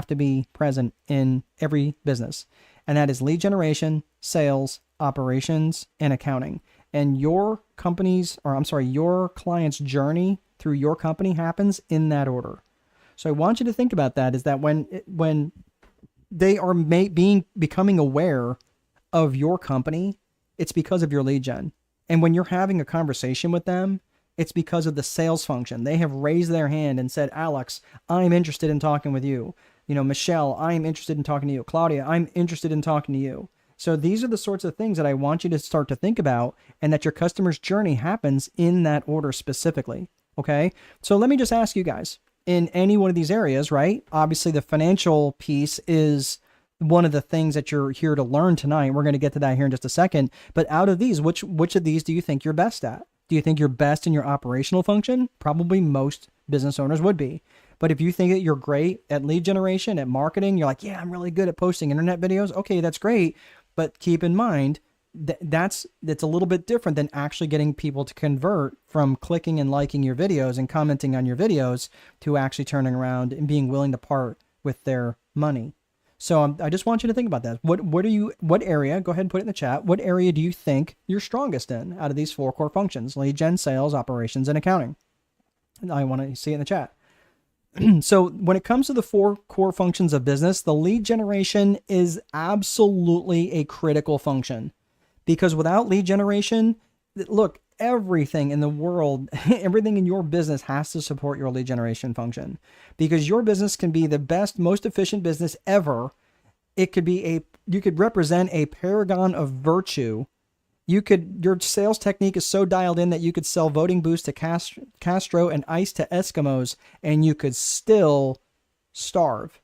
to be present in every business. And that is lead generation, sales, operations, and accounting. And your client's journey through your company happens in that order. So I want you to think about that, is that when they are becoming aware of your company, it's because of your lead gen. And when you're having a conversation with them, it's because of the sales function. They have raised their hand and said, Alex, I'm interested in talking with you. Michelle, I'm interested in talking to you. Claudia, I'm interested in talking to you. So these are the sorts of things that I want you to start to think about, and that your customer's journey happens in that order specifically. Okay. So let me just ask you guys, in any one of these areas, right? Obviously the financial piece is one of the things that you're here to learn tonight. We're going to get to that here in just a second. But out of these, which of these do you think you're best at? Do you think you're best in your operational function? Probably most business owners would be. But if you think that you're great at lead generation, at marketing, you're like, yeah, I'm really good at posting internet videos. Okay, that's great. But keep in mind that's a little bit different than actually getting people to convert from clicking and liking your videos and commenting on your videos to actually turning around and being willing to part with their money. So I just want you to think about that. What area, go ahead and put it in the chat. What area do you think you're strongest in out of these 4 core functions? Lead gen, sales, operations, and accounting. I want to see it in the chat. So when it comes to the 4 core functions of business, the lead generation is absolutely a critical function. Because without lead generation, look, everything in the world, everything in your business has to support your lead generation function. Because your business can be the best, most efficient business ever. It could be you could represent a paragon of virtue. Your sales technique is so dialed in that you could sell voting booths to Castro and ice to Eskimos, and you could still starve.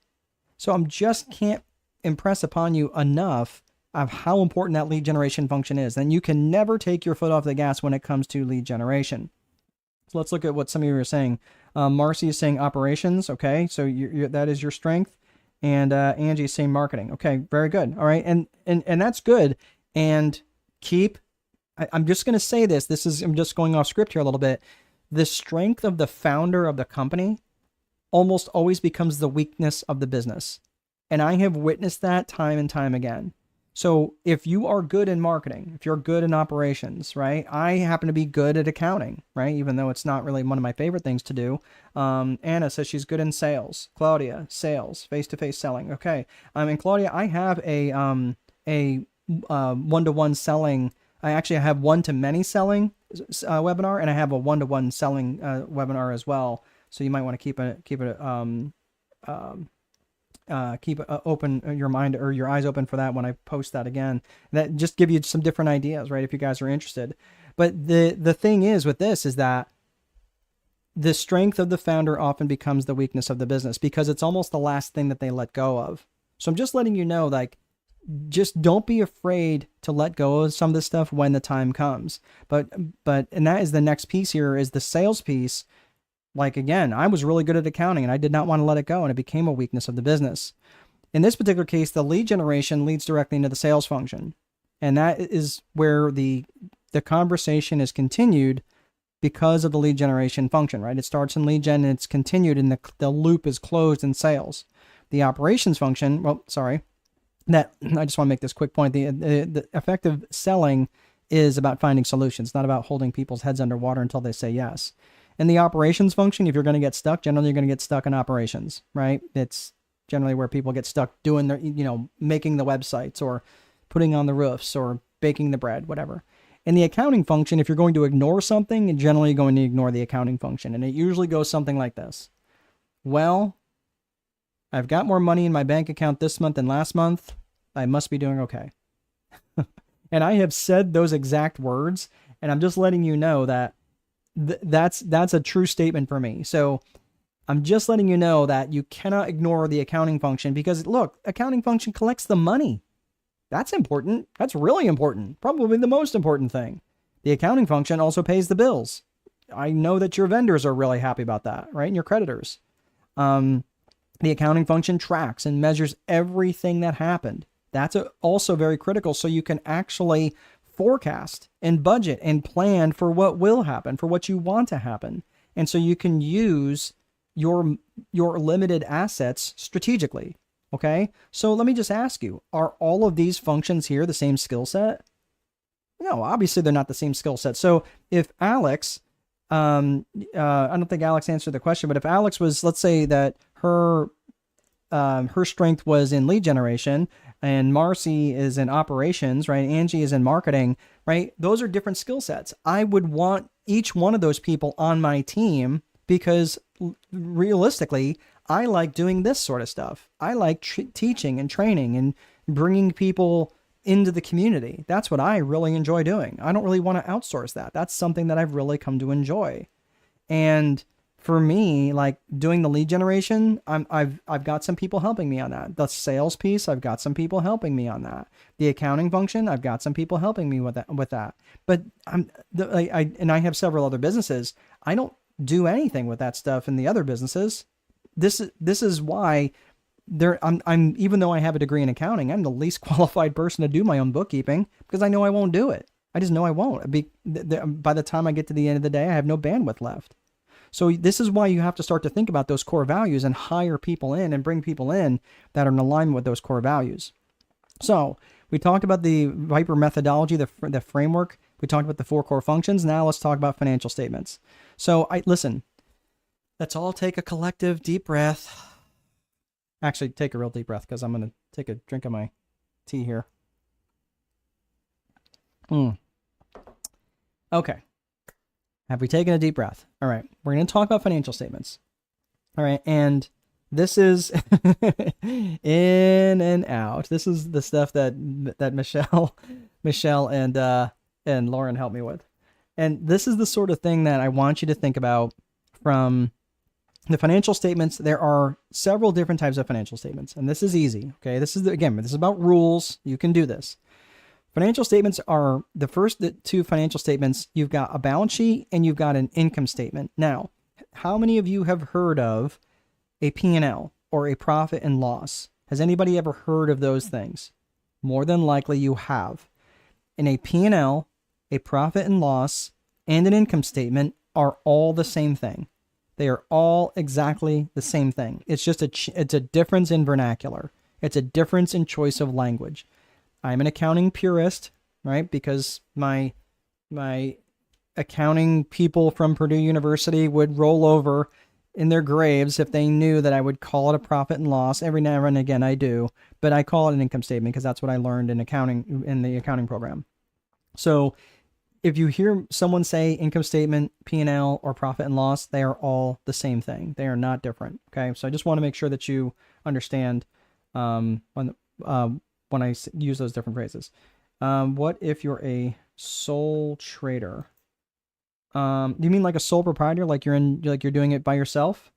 So I just can't impress upon you enough of how important that lead generation function is. And you can never take your foot off the gas when it comes to lead generation. So let's look at what some of you are saying. Marcy is saying operations. Okay, so that is your strength. And Angie is saying marketing. Okay, very good. All right, and that's good. And I'm just going to say this. I'm just going off script here a little bit. The strength of the founder of the company almost always becomes the weakness of the business. And I have witnessed that time and time again. So if you are good in marketing, if you're good in operations, right? I happen to be good at accounting, right? Even though it's not really one of my favorite things to do. Anna says she's good in sales. Claudia, sales, face-to-face selling. Okay. And Claudia, I have a one-to-one selling. I actually have one-to-many selling webinar, and I have a one-to-one selling webinar as well. So you might want to keep open your mind or your eyes open for that when I post that again. That just give you some different ideas, right? If you guys are interested. But the thing is with this is that the strength of the founder often becomes the weakness of the business because it's almost the last thing that they let go of. So I'm just letting you know, like, just don't be afraid to let go of some of this stuff when the time comes. And that is the next piece here is the sales piece. Like, again, I was really good at accounting and I did not want to let it go, and it became a weakness of the business. In this particular case, the lead generation leads directly into the sales function. And that is where the conversation is continued because of the lead generation function, right? It starts in lead gen and it's continued and the loop is closed in sales. The operations function, I just want to make this quick point. The effective selling is about finding solutions, not about holding people's heads underwater until they say yes. And the operations function, if you're going to get stuck, generally you're going to get stuck in operations, right? It's generally where people get stuck doing their, making the websites or putting on the roofs or baking the bread, whatever. In the accounting function, if you're going to ignore something, you're generally going to ignore the accounting function. And it usually goes something like this. Well, I've got more money in my bank account this month than last month. I must be doing okay. And I have said those exact words, and I'm just letting you know that that's a true statement for me. So I'm just letting you know that you cannot ignore the accounting function because, look, accounting function collects the money. That's important. That's really important. Probably the most important thing. The accounting function also pays the bills. I know that your vendors are really happy about that, right? And your creditors. The accounting function tracks and measures everything that happened. That's also very critical so you can actually forecast and budget and plan for what will happen, for what you want to happen. And so you can use your limited assets strategically. Okay. So let me just ask you, are all of these functions here the same skill set? No, obviously they're not the same skill set. So if Alex, I don't think Alex answered the question, but if Alex was, let's say that her strength was in lead generation and Marcy is in operations, right? Angie is in marketing, right? Those are different skill sets. I would want each one of those people on my team because realistically, I like doing this sort of stuff. I like teaching and training and bringing people into the community. That's what I really enjoy doing. I don't really want to outsource that. That's something that I've really come to enjoy. And for me, like doing the lead generation, I've got some people helping me on that. The sales piece, I've got some people helping me on that. The accounting function, I've got some people helping me with that. But I have several other businesses. I don't do anything with that stuff in the other businesses. this is why I'm even though I have a degree in accounting, I'm the least qualified person to do my own bookkeeping because I know I won't do it. I just know I won't. By the time I get to the end of the day, I have no bandwidth left. So this is why you have to start to think about those core values and hire people in and bring people in that are in alignment with those core values. So we talked about the Viper methodology, the framework. We talked about the 4 core functions. Now let's talk about financial statements. So listen, let's all take a collective deep breath. Actually, take a real deep breath because I'm going to take a drink of my tea here. Okay. Have we taken a deep breath? All right. We're going to talk about financial statements. All right. And this is in and out. This is the stuff that Michelle and Lauren helped me with. And this is the sort of thing that I want you to think about from the financial statements. There are several different types of financial statements, and this is easy. Okay. This is about rules. You can do this. Financial statements are the first 2 financial statements. You've got a balance sheet and you've got an income statement. Now, how many of you have heard of a P&L or a profit and loss? Has anybody ever heard of those things? More than likely you have. And a P&L, a profit and loss, and an income statement are all the same thing. They are all exactly the same thing. It's just it's a difference in vernacular. It's a difference in choice of language. I'm an accounting purist, right? Because my accounting people from Purdue University would roll over in their graves if they knew that I would call it a profit and loss. Every now and again I do, but I call it an income statement because that's what I learned in accounting, in the accounting program. So if you hear someone say income statement, P&L, or profit and loss, they are all the same thing. They are not different. Okay. So I just want to make sure that you understand when I use those different phrases. What if you're a sole trader? Do you mean like a sole proprietor, like you're doing it by yourself?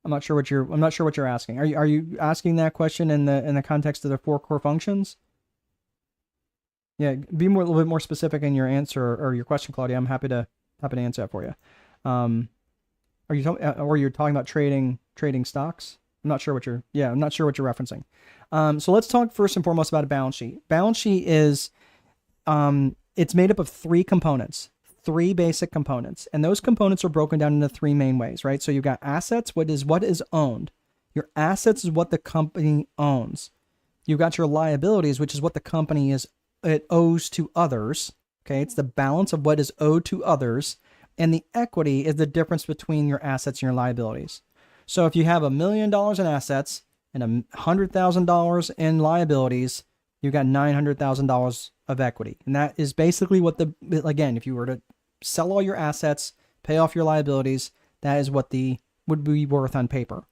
I'm not sure what you're asking. Are you asking that question in the context of the 4 core functions? Yeah, be a little bit more specific in your answer or your question, Claudia. I'm happy to answer that for you. Are you talking about trading stocks? I'm not sure what you're referencing. So let's talk first and foremost about a balance sheet. Balance sheet is, it's made up of 3 components, 3 basic components. And those components are broken down into 3 main ways, right? So you've got assets, what is owned. Your assets is what the company owns. You've got your liabilities, which is what the company it owes to others. Okay. It's the balance of what is owed to others. And the equity is the difference between your assets and your liabilities. So if you have $1 million in assets and $100,000 in liabilities, you've got $900,000 of equity. And that is basically again, if you were to sell all your assets, pay off your liabilities, that is what would be worth on paper.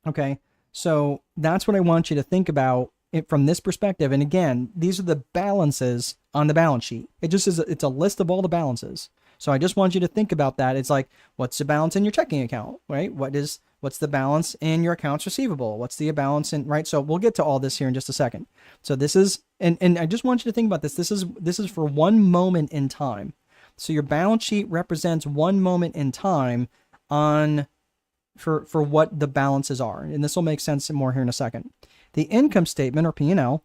Okay. So that's what I want you to think about it from this perspective. And again, these are the balances on the balance sheet. It's a list of all the balances. So I just want you to think about that. It's like, what's the balance in your checking account, right? What's the balance in your accounts receivable? What's the balance in, right? So we'll get to all this here in just a second. So this is, and I just want you to think about this. This is for one moment in time. So your balance sheet represents one moment in time for what the balances are. And this will make sense more here in a second. The income statement, or P&L,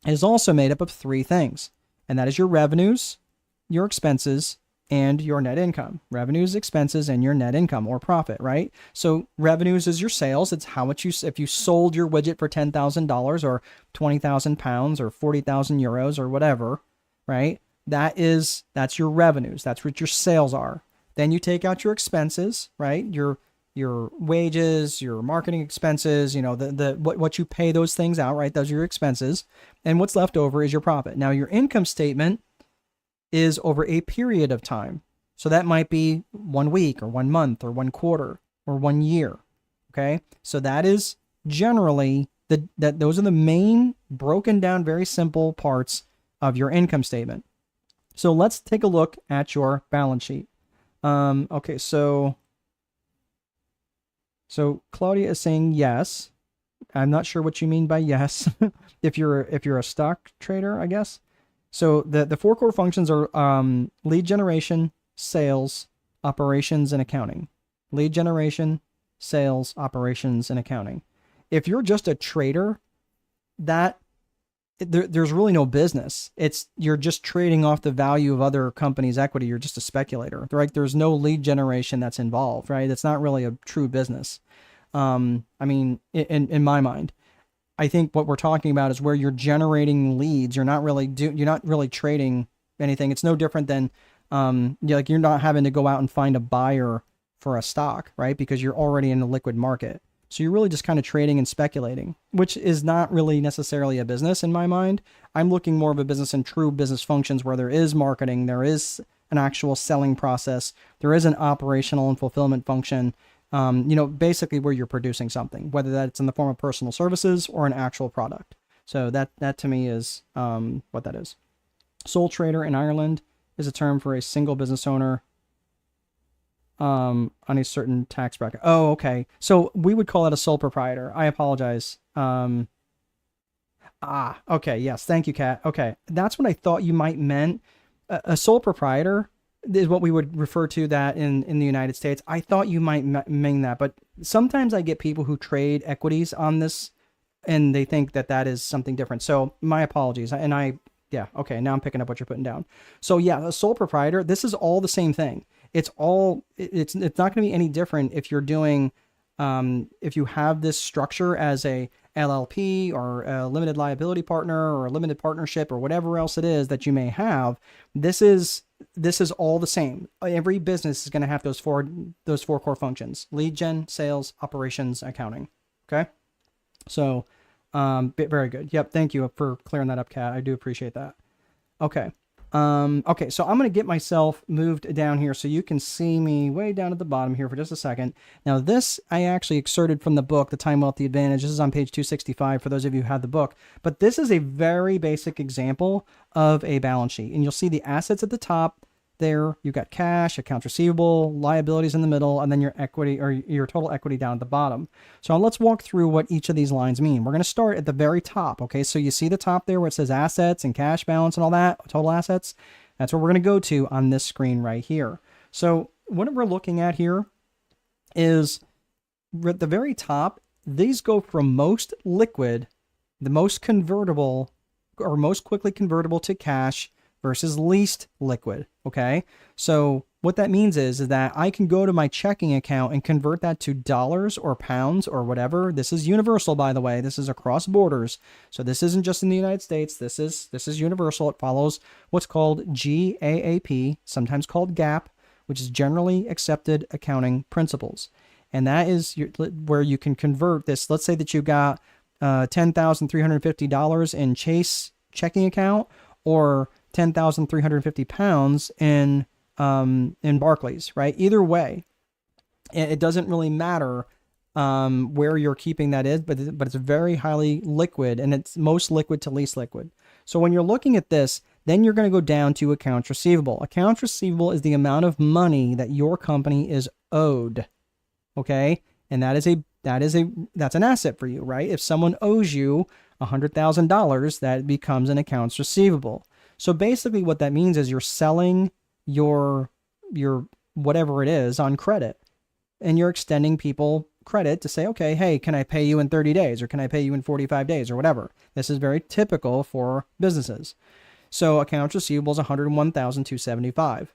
is also made up of 3 things. And that is your revenues, your expenses, and your net income. Revenues, expenses, and your net income or profit, right? So revenues is your sales. It's how much if you sold your widget for $10,000 or 20,000 pounds or 40,000 euros or whatever, right? That's your revenues. That's what your sales are. Then you take out your expenses, right? Your wages, your marketing expenses, what you pay those things out, right? Those are your expenses. And what's left over is your profit. Now your income statement is over a period of time. So that might be 1 week or 1 month or 1 quarter or 1 year. Okay. So that is generally those are the main broken down, very simple parts of your income statement. So let's take a look at your balance sheet. Okay. So Claudia is saying yes. I'm not sure what you mean by yes. if you're a stock trader, I guess. So the 4 core functions are lead generation, sales, operations, and accounting. Lead generation, sales, operations, and accounting. If you're just a trader, there's really no business. You're just trading off the value of other companies' equity. You're just a speculator, right? There's no lead generation that's involved, right? It's not really a true business. I mean, in my mind, I think what we're talking about is where you're generating leads. You're not really trading anything. It's no different than, like you're not having to go out and find a buyer for a stock, right? Because you're already in the liquid market. So you're really just kind of trading and speculating, which is not really necessarily a business in my mind. I'm looking more of a business in true business functions where there is marketing, there is an actual selling process, there is an operational and fulfillment function, basically where you're producing something, whether that's in the form of personal services or an actual product. So that to me is what that is. Sole trader in Ireland is a term for a single business owner on a certain tax bracket. Oh, okay. So we would call it a sole proprietor. I apologize. Okay. Yes. Thank you, Kat. Okay. That's what I thought you might meant. A sole proprietor is what we would refer to that in the United States. I thought you might mean that, but sometimes I get people who trade equities on this and they think that is something different. So my apologies. Yeah. Okay. Now I'm picking up what you're putting down. So yeah, a sole proprietor, this is all the same thing. It's not going to be any different if you're doing, if you have this structure as a LLP or a limited liability partner or a limited partnership or whatever else it is that you may have. This is all the same. Every business is going to have those four core functions: lead gen, sales, operations, accounting. Okay. So, very good. Yep. Thank you for clearing that up, Kat. I do appreciate that. Okay. Okay, so I'm going to get myself moved down here so you can see me way down at the bottom here for just a second. Now this I actually excerpted from the book, The Time Wealth, The Advantage. This is on page 265 for those of you who have the book. But this is a very basic example of a balance sheet. And you'll see the assets at the top there. You've got cash, accounts receivable, liabilities in the middle, and then your equity or your total equity down at the bottom. So let's walk through what each of these lines mean. We're going to start at the very top. Okay, so you see the top there where it says assets and cash balance and all that, total assets. That's what we're going to go to on this screen right here. So what we're looking at here is at the very top, these go from most liquid, the most convertible or most quickly convertible to cash, versus least liquid. Okay. So what that means is that I can go to my checking account and convert that to dollars or pounds or whatever. This is universal, by the way. This is across borders. So this isn't just in the United States. This is universal. It follows what's called GAAP, sometimes called GAAP, which is generally accepted accounting principles. And that is where you can convert this. Let's say that you got $10,350 in Chase checking account or 10,350 pounds in Barclays, right? Either way, it doesn't really matter where you're keeping that is, but it's very highly liquid, and it's most liquid to least liquid. So when you're looking at this, then you're going to go down to accounts receivable. Accounts receivable is the amount of money that your company is owed. Okay, and that's an asset for you, right? If someone owes you $100,000, that becomes an accounts receivable. So basically what that means is you're selling your whatever it is on credit, and you're extending people credit to say, okay, hey, can I pay you in 30 days or can I pay you in 45 days or whatever? This is very typical for businesses. So accounts receivable is $101,275.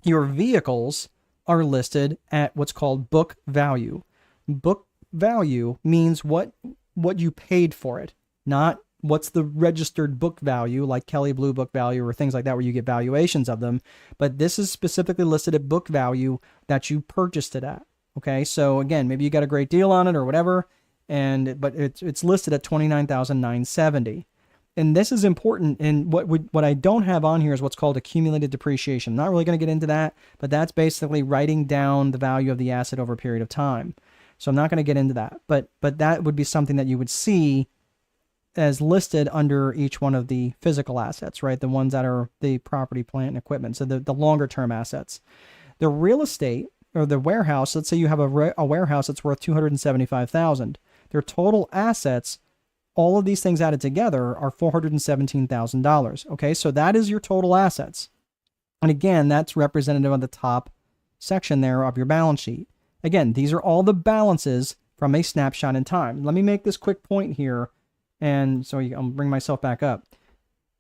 Your vehicles are listed at what's called book value. Book value means what you paid for it, not what's the registered book value, like Kelley Blue Book Value or things like that, where you get valuations of them. But this is specifically listed at book value that you purchased it at. Okay, so again, maybe you got a great deal on it or whatever, but it's listed at $29,970. And this is important. And what I don't have on here is what's called accumulated depreciation. I'm not really going to get into that, but that's basically writing down the value of the asset over a period of time. So I'm not going to get into that, but that would be something that you would see as listed under each one of the physical assets, right? The ones that are the property, plant, and equipment. So the longer term assets. The real estate or the warehouse, let's say you have a warehouse that's worth $275,000. Their total assets, all of these things added together, are $417,000. Okay, so that is your total assets. And again, that's representative of the top section there of your balance sheet. Again, these are all the balances from a snapshot in time. Let me make this quick point here, and so I'll bring myself back up.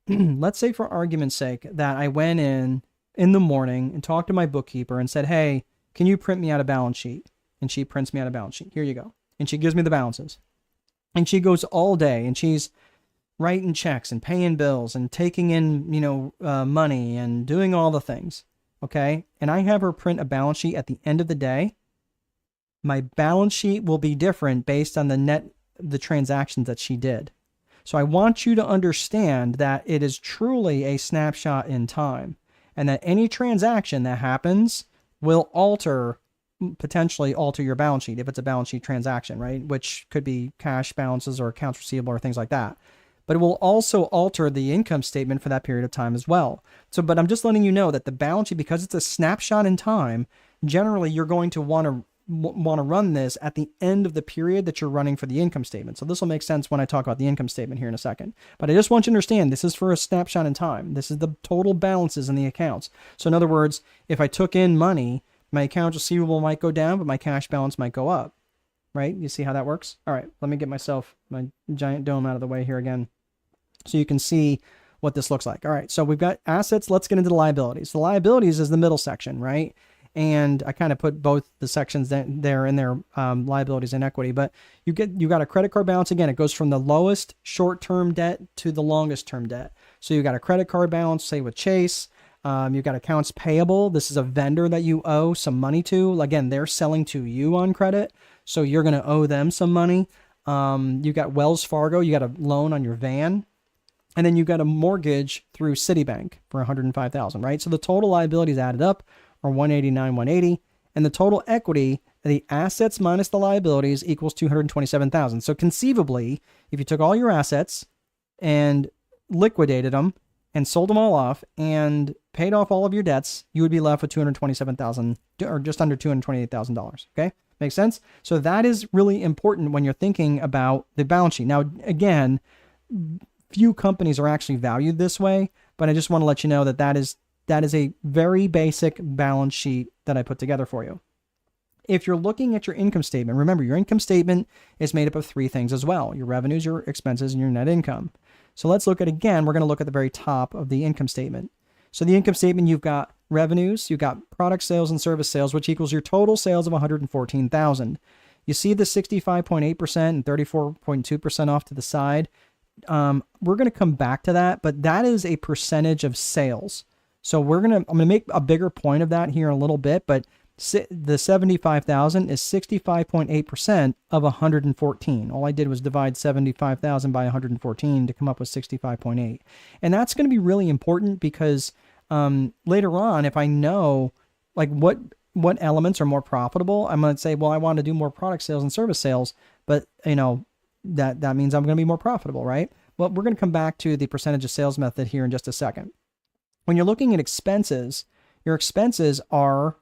Let's say, for argument's sake, that I went in the morning and talked to my bookkeeper and said, hey, can you print me out a balance sheet? And she prints me out a balance sheet. Here you go. And she gives me the balances. And she goes all day and she's writing checks and paying bills and taking in, money and doing all the things. Okay. And I have her print a balance sheet at the end of the day. My balance sheet will be different based on the transactions that she did. So I want you to understand that it is truly a snapshot in time, and that any transaction that happens will potentially alter your balance sheet if it's a balance sheet transaction, right? Which could be cash balances or accounts receivable or things like that. But it will also alter the income statement for that period of time as well. But I'm just letting you know that the balance sheet, because it's a snapshot in time, generally you're going to want to run this at the end of the period that you're running for the income statement. So this will make sense when I talk about the income statement here in a second. But I just want you to understand, this is for a snapshot in time. This is the total balances in the accounts. So in other words, if I took in money, my accounts receivable might go down, but my cash balance might go up, right? You see how that works? All right, let me get my giant dome out of the way here again, so you can see what this looks like. All right, so we've got assets. Let's get into the liabilities. The liabilities is the middle section, right? And I kind of put both the sections there in their liabilities and equity, but you got a credit card balance. Again, it goes from the lowest short-term debt to the longest term debt. So you got a credit card balance, say with Chase. You've got accounts payable. This is a vendor that you owe some money to. Again, they're selling to you on credit, so you're going to owe them some money. You got Wells Fargo. You got a loan on your van. And then you got a mortgage through Citibank for $105,000, right? So the total liabilities added up are $189,180, and the total equity, the assets minus the liabilities, equals $227,000. So conceivably, if you took all your assets and liquidated them and sold them all off and paid off all of your debts, you would be left with $227,000, or just under $228,000. Okay, makes sense? So that is really important when you're thinking about the balance sheet. Now, again, few companies are actually valued this way, but I just want to let you know that is a very basic balance sheet that I put together for you. If you're looking at your income statement, remember your income statement is made up of three things as well: your revenues, your expenses, and your net income. So let's look at, again, we're going to look at the very top of the income statement. So the income statement, you've got revenues, you've got product sales and service sales, which equals your total sales of $114,000. You see the 65.8% and 34.2% off to the side. We're going to come back to that, but that is a percentage of sales. So I'm going to make a bigger point of that here in a little bit, but the 75,000 is 65.8% of 114. All I did was divide 75,000 by 114 to come up with 65.8. And that's going to be really important because later on, if I know like what elements are more profitable, I'm going to say, well, I want to do more product sales and service sales, but that means I'm going to be more profitable, right? Well, we're going to come back to the percentage of sales method here in just a second. When you're looking at expenses, your expenses are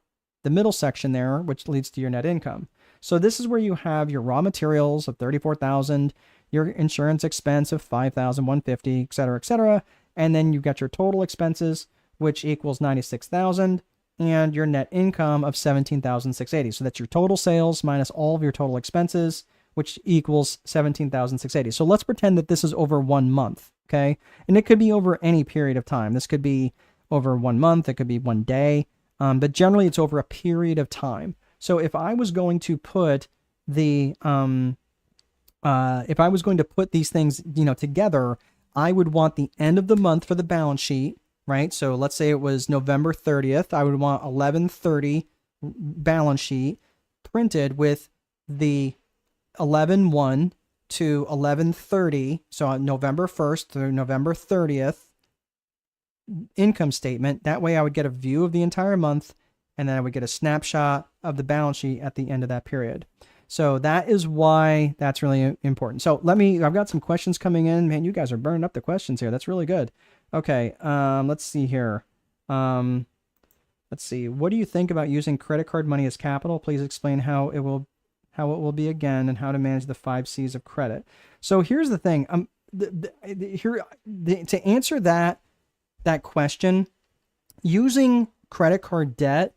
the middle section there, which leads to your net income. So this is where you have your raw materials of $34,000, your insurance expense of $5,150, et cetera, and then you've got your total expenses, which equals $96,000, and your net income of $17,680. So that's your total sales minus all of your total expenses, which equals $17,680. So let's pretend that this is over 1 month, okay? And it could be over any period of time. This could be over 1 month, it could be 1 day, but generally it's over a period of time. So if I was going to put these things, together, I would want the end of the month for the balance sheet, right? So let's say it was November 30th. I would want 11/30 balance sheet printed with the 11/1 to 11/30. So on November 1st through November 30th income statement. That way I would get a view of the entire month, and then I would get a snapshot of the balance sheet at the end of that period. So that is why that's really important. So I've got some questions coming in. Man, you guys are burning up the questions here. That's really good. Okay, let's see here. Let's see. What do you think about using credit card money as capital? Please explain how it will be again, and how to manage the 5 C's of credit. So here's the thing. To answer that question, using credit card debt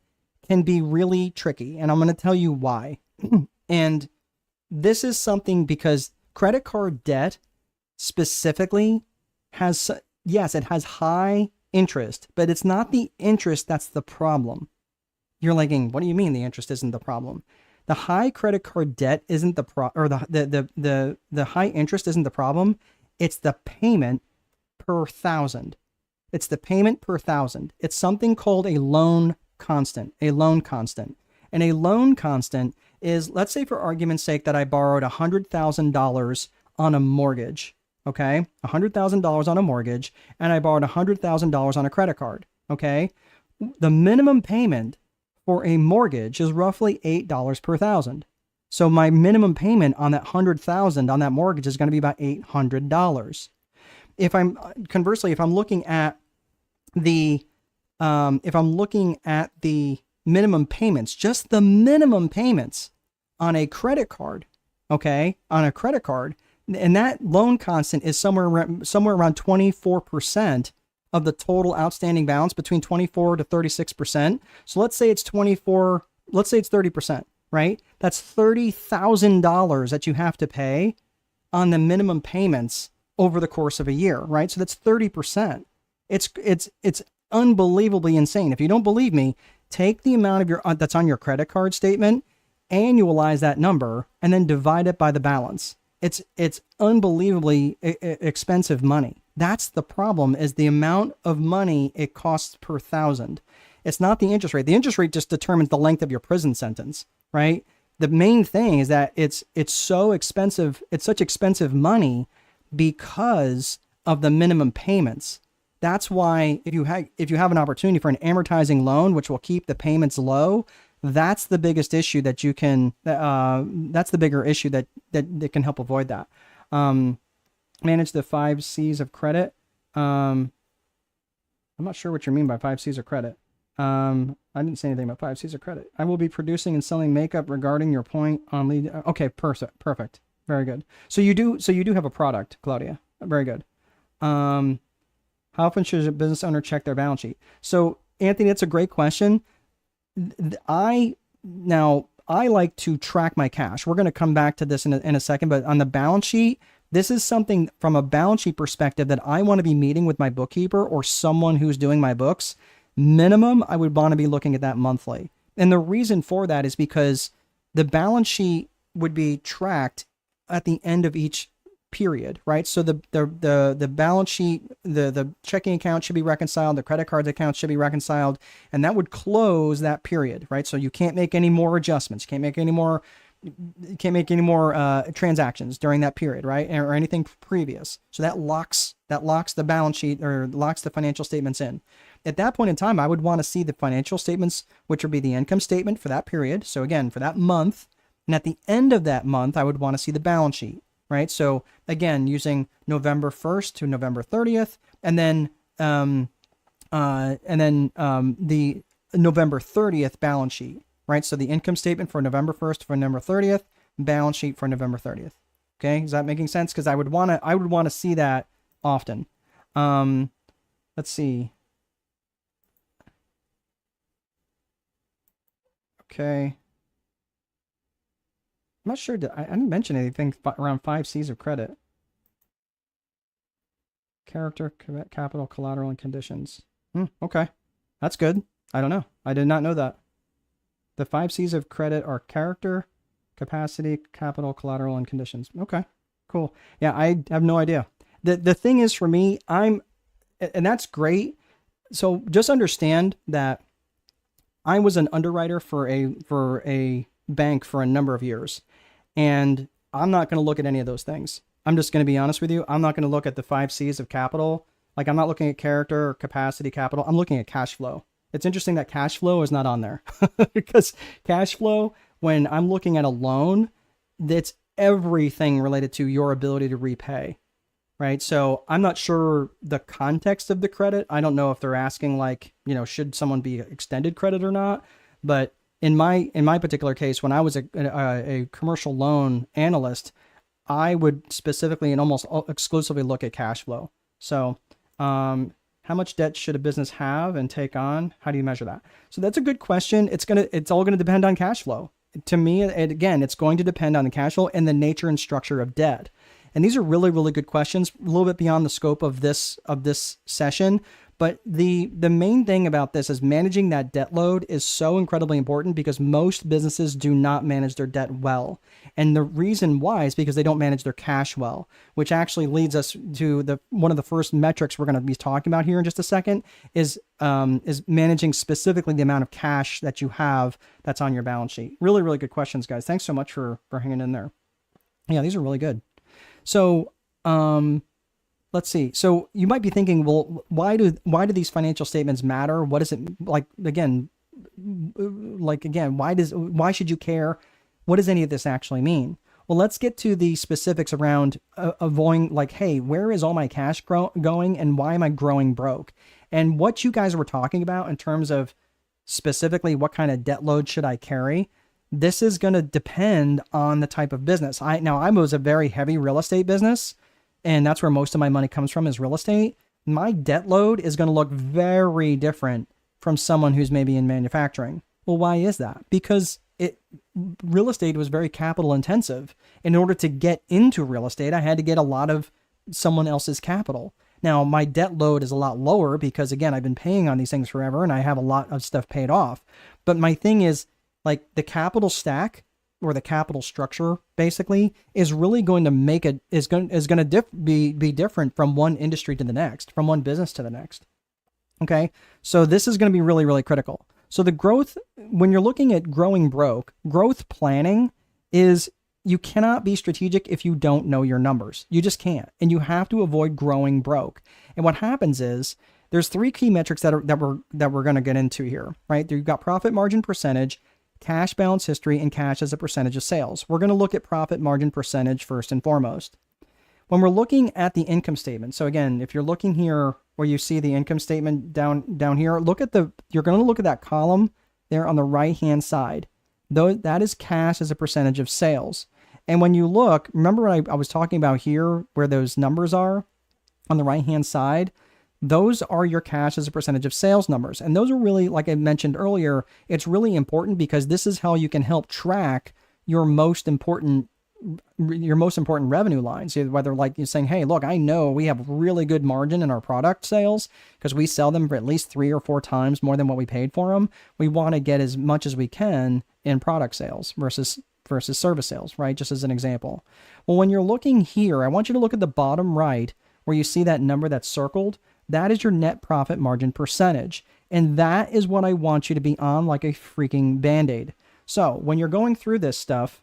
can be really tricky, and I'm going to tell you why. And this is something because credit card debt specifically has, yes, it has high interest, but it's not the interest that's the problem. You're like, what do you mean the interest isn't the problem? The high credit card debt isn't the high interest isn't the problem. It's the payment per thousand. It's the payment per thousand. It's something called a loan constant, And a loan constant is, let's say for argument's sake that I borrowed $100,000 on a mortgage, okay? $100,000 on a mortgage, and I borrowed $100,000 on a credit card, okay? The minimum payment for a mortgage is roughly $8 per thousand. So my minimum payment on that $100,000 on that mortgage is going to be about $800. Conversely, if I'm looking at the minimum payments, just the minimum payments on a credit card, okay, and that loan constant is somewhere around 24% of the total outstanding balance, between 24 to 36%. So let's say it's 30%, right? That's $30,000 that you have to pay on the minimum payments over the course of a year, right? So that's 30%. It's unbelievably insane. If you don't believe me, take the amount of your that's on your credit card statement, annualize that number, and then divide it by the balance. It's unbelievably expensive money. That's the problem, is the amount of money it costs per thousand. It's not the interest rate. The interest rate just determines the length of your prison sentence, right? The main thing is that it's so expensive. It's such expensive money because of the minimum payments. That's why if you have an opportunity for an amortizing loan, which will keep the payments low, that's the biggest issue that you can. That's the bigger issue that can help avoid that. Manage the 5 C's of credit. I'm not sure what you mean by 5 C's of credit. I didn't say anything about 5 C's of credit. I will be producing and selling makeup regarding your point on lead. Okay, perfect. Very good. So you do have a product, Claudia. Very good. How often should a business owner check their balance sheet? So Anthony, that's a great question. I like to track my cash. We're going to come back to this in a second, but on the balance sheet, this is something from a balance sheet perspective that I want to be meeting with my bookkeeper or someone who's doing my books. Minimum, I would want to be looking at that monthly. And the reason for that is because the balance sheet would be tracked at the end of each period, right? So the balance sheet, the checking account should be reconciled, the credit card account should be reconciled, and that would close that period, right? So you can't make any more adjustments, you can't make any more transactions during that period, right? Or anything previous. So that locks the balance sheet, or locks the financial statements in. At that point in time, I would want to see the financial statements, which would be the income statement for that period. So again, for that month, and at the end of that month, I would want to see the balance sheet, right? So again, using November 1st to November 30th, and then the November 30th balance sheet, right? So the income statement for November 1st for November 30th, balance sheet for November 30th. Okay, is that making sense? Because I would want to see that often. Let's see. Okay. I'm not sure. I didn't mention anything around 5 C's of credit. Character, capital, collateral, and conditions. Okay. That's good. I don't know. I did not know that. The 5 C's of credit are character, capacity, capital, collateral, and conditions. Okay. Cool. Yeah, I have no idea. The thing is, for me, and that's great. So just understand that I was an underwriter for a bank for a number of years, and I'm not going to look at any of those things. I'm just going to be honest with you. I'm not going to look at the 5 C's of capital. Like, I'm not looking at character or capacity, capital. I'm looking at cash flow. It's interesting that cash flow is not on there because cash flow, when I'm looking at a loan, that's everything related to your ability to repay. Right. So I'm not sure the context of the credit. I don't know if they're asking, like, should someone be extended credit or not? But in my particular case, when I was a commercial loan analyst, I would specifically and almost exclusively look at cash flow. So how How much debt should a business have and take on? How do you measure that? So that's a good question. It's all going to depend on cash flow. To me, again, it's going to depend on the cash flow and the nature and structure of debt. And these are really, really good questions, a little bit beyond the scope of this session. But the main thing about this is managing that debt load is so incredibly important because most businesses do not manage their debt well. And the reason why is because they don't manage their cash well, which actually leads us to one of the first metrics we're going to be talking about here in just a second is managing specifically the amount of cash that you have that's on your balance sheet. Really, really good questions, guys. Thanks so much for hanging in there. Yeah, these are really good. So, let's see. So you might be thinking, well, why do these financial statements matter? What is it like? Again, why should you care? What does any of this actually mean? Well, let's get to the specifics around avoiding, like, hey, where is all my cash going and why am I growing broke? And what you guys were talking about in terms of specifically what kind of debt load should I carry? This is going to depend on the type of business. I was a very heavy real estate business, and that's where most of my money comes from is real estate. My debt load is going to look very different from someone who's maybe in manufacturing. Well, why is that? Because real estate was very capital intensive. In order to get into real estate, I had to get a lot of someone else's capital. Now, my debt load is a lot lower because, again, I've been paying on these things forever and I have a lot of stuff paid off. But my thing is, like, the capital stack or the capital structure basically is really going to be different from one industry to the next, from one business to the next. Okay. So this is going to be really, really critical. So the growth, when you're looking at growing broke, growth planning is, you cannot be strategic if you don't know your numbers. You just can't. And you have to avoid growing broke. And what happens is there's three key metrics that we're going to get into here, right? You've got profit margin percentage, cash balance history, and cash as a percentage of sales. We're going to look at profit margin percentage first and foremost. When we're looking at the income statement, so again, if you're looking here where you see the income statement down here, you're going to look at that column there on the right-hand side. Though that is cash as a percentage of sales. And when you look, remember what I was talking about here, where those numbers are on the right-hand side? Those are your cash as a percentage of sales numbers. And those are really, like I mentioned earlier, it's really important because this is how you can help track your most important revenue lines. Whether, like, you're saying, hey, look, I know we have really good margin in our product sales because we sell them for at least 3 or 4 times more than what we paid for them. We want to get as much as we can in product sales versus service sales, right? Just as an example. Well, when you're looking here, I want you to look at the bottom right where you see that number that's circled. That is your net profit margin percentage. And that is what I want you to be on like a freaking Band-Aid. So when you're going through this stuff,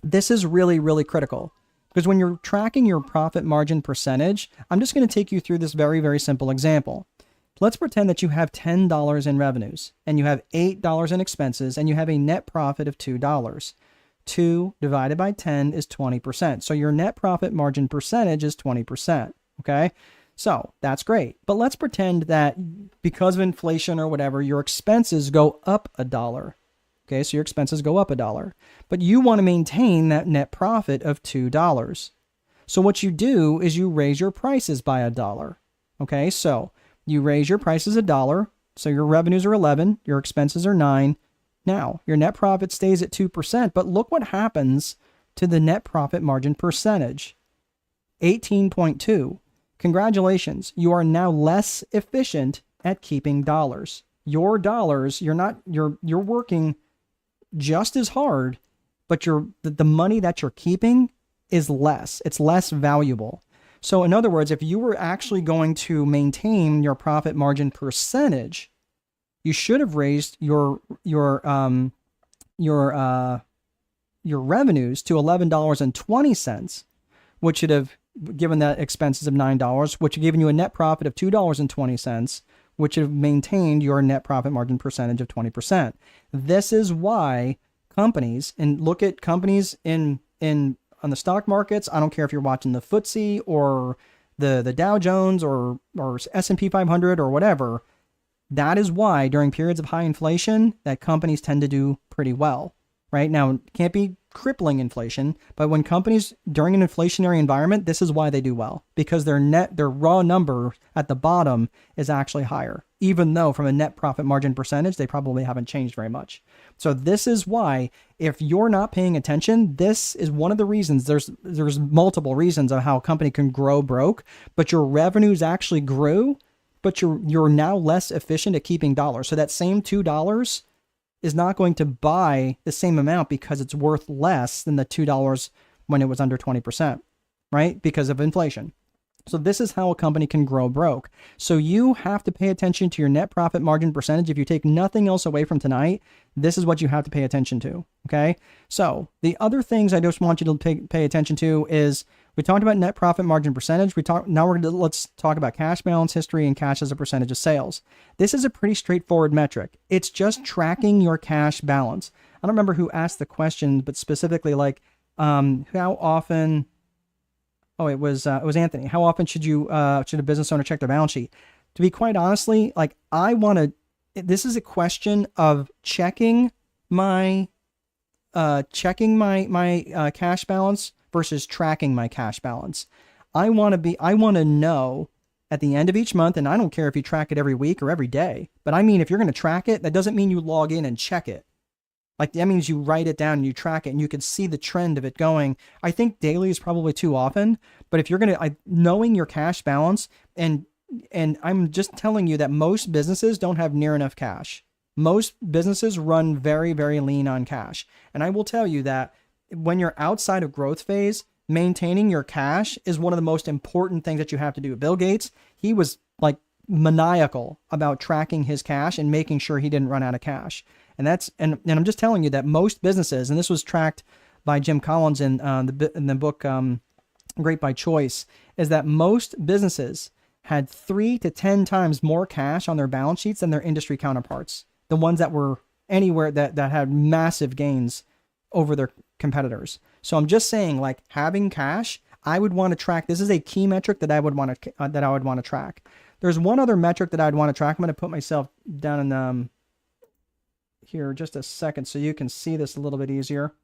this is really, really critical. Because when you're tracking your profit margin percentage, I'm just going to take you through this very, very simple example. Let's pretend that you have $10 in revenues and you have $8 in expenses and you have a net profit of $2. 2 divided by 10 is 20%. So your net profit margin percentage is 20%. Okay. So that's great. But let's pretend that because of inflation or whatever, your expenses go up $1. Okay. So your expenses go up $1, but you want to maintain that net profit of $2. So what you do is you raise your prices by $1. Okay. So you raise your prices $1. So your revenues are 11, your expenses are 9. Now, your net profit stays at 2%, but look what happens to the net profit margin percentage. 18.2. Congratulations, you are now less efficient at keeping dollars. Your dollars, you're working just as hard, but the money that you're keeping is less. It's less valuable. So in other words, if you were actually going to maintain your profit margin percentage, you should have raised your revenues to $11.20, which should have given that expenses of $9, which have given you a net profit of $2.20, which have maintained your net profit margin percentage of 20%. This is why companies, and look at companies on the stock markets. I don't care if you're watching the FTSE or the Dow Jones or S&P 500 or whatever. That is why during periods of high inflation that companies tend to do pretty well, right? Now, can't be crippling inflation. But when companies during an inflationary environment, this is why they do well, because their raw number at the bottom is actually higher, even though from a net profit margin percentage, they probably haven't changed very much. So this is why, if you're not paying attention, this is one of the reasons. There's multiple reasons of how a company can grow broke, but your revenues actually grew, but you're now less efficient at keeping dollars. So that same $2 is not going to buy the same amount because it's worth less than the $2 when it was under 20%, right? Because of inflation. So this is how a company can grow broke. So you have to pay attention to your net profit margin percentage. If you take nothing else away from tonight, this is what you have to pay attention to. Okay. So the other things I just want you to pay attention to is, we talked about net profit margin percentage. Let's talk about cash balance history and cash as a percentage of sales. This is a pretty straightforward metric. It's just tracking your cash balance. I don't remember who asked the question, but specifically like, how often, it was Anthony. How often should a business owner check their balance sheet? To be quite honestly, like this is a question of checking my cash balance versus tracking my cash balance. I want to know at the end of each month, and I don't care if you track it every week or every day, but I mean, if you're going to track it, that doesn't mean you log in and check it. Like, that means you write it down and you track it and you can see the trend of it going. I think daily is probably too often, but if you're going to, knowing your cash balance, and I'm just telling you that most businesses don't have near enough cash. Most businesses run very, very lean on cash. And I will tell you that when you're outside of growth phase, maintaining your cash is one of the most important things that you have to do. Bill Gates, he was like maniacal about tracking his cash and making sure he didn't run out of cash. And I'm just telling you that most businesses, and this was tracked by Jim Collins in the book Great by Choice, is that most businesses had 3 to 10 times more cash on their balance sheets than their industry counterparts, the ones that were anywhere that had massive gains over their competitors. So I'm just saying, like, having cash, I would want to track. This is a key metric that I would want to track. There's one other metric that I'd want to track. I'm going to put myself down in here just a second so you can see this a little bit easier.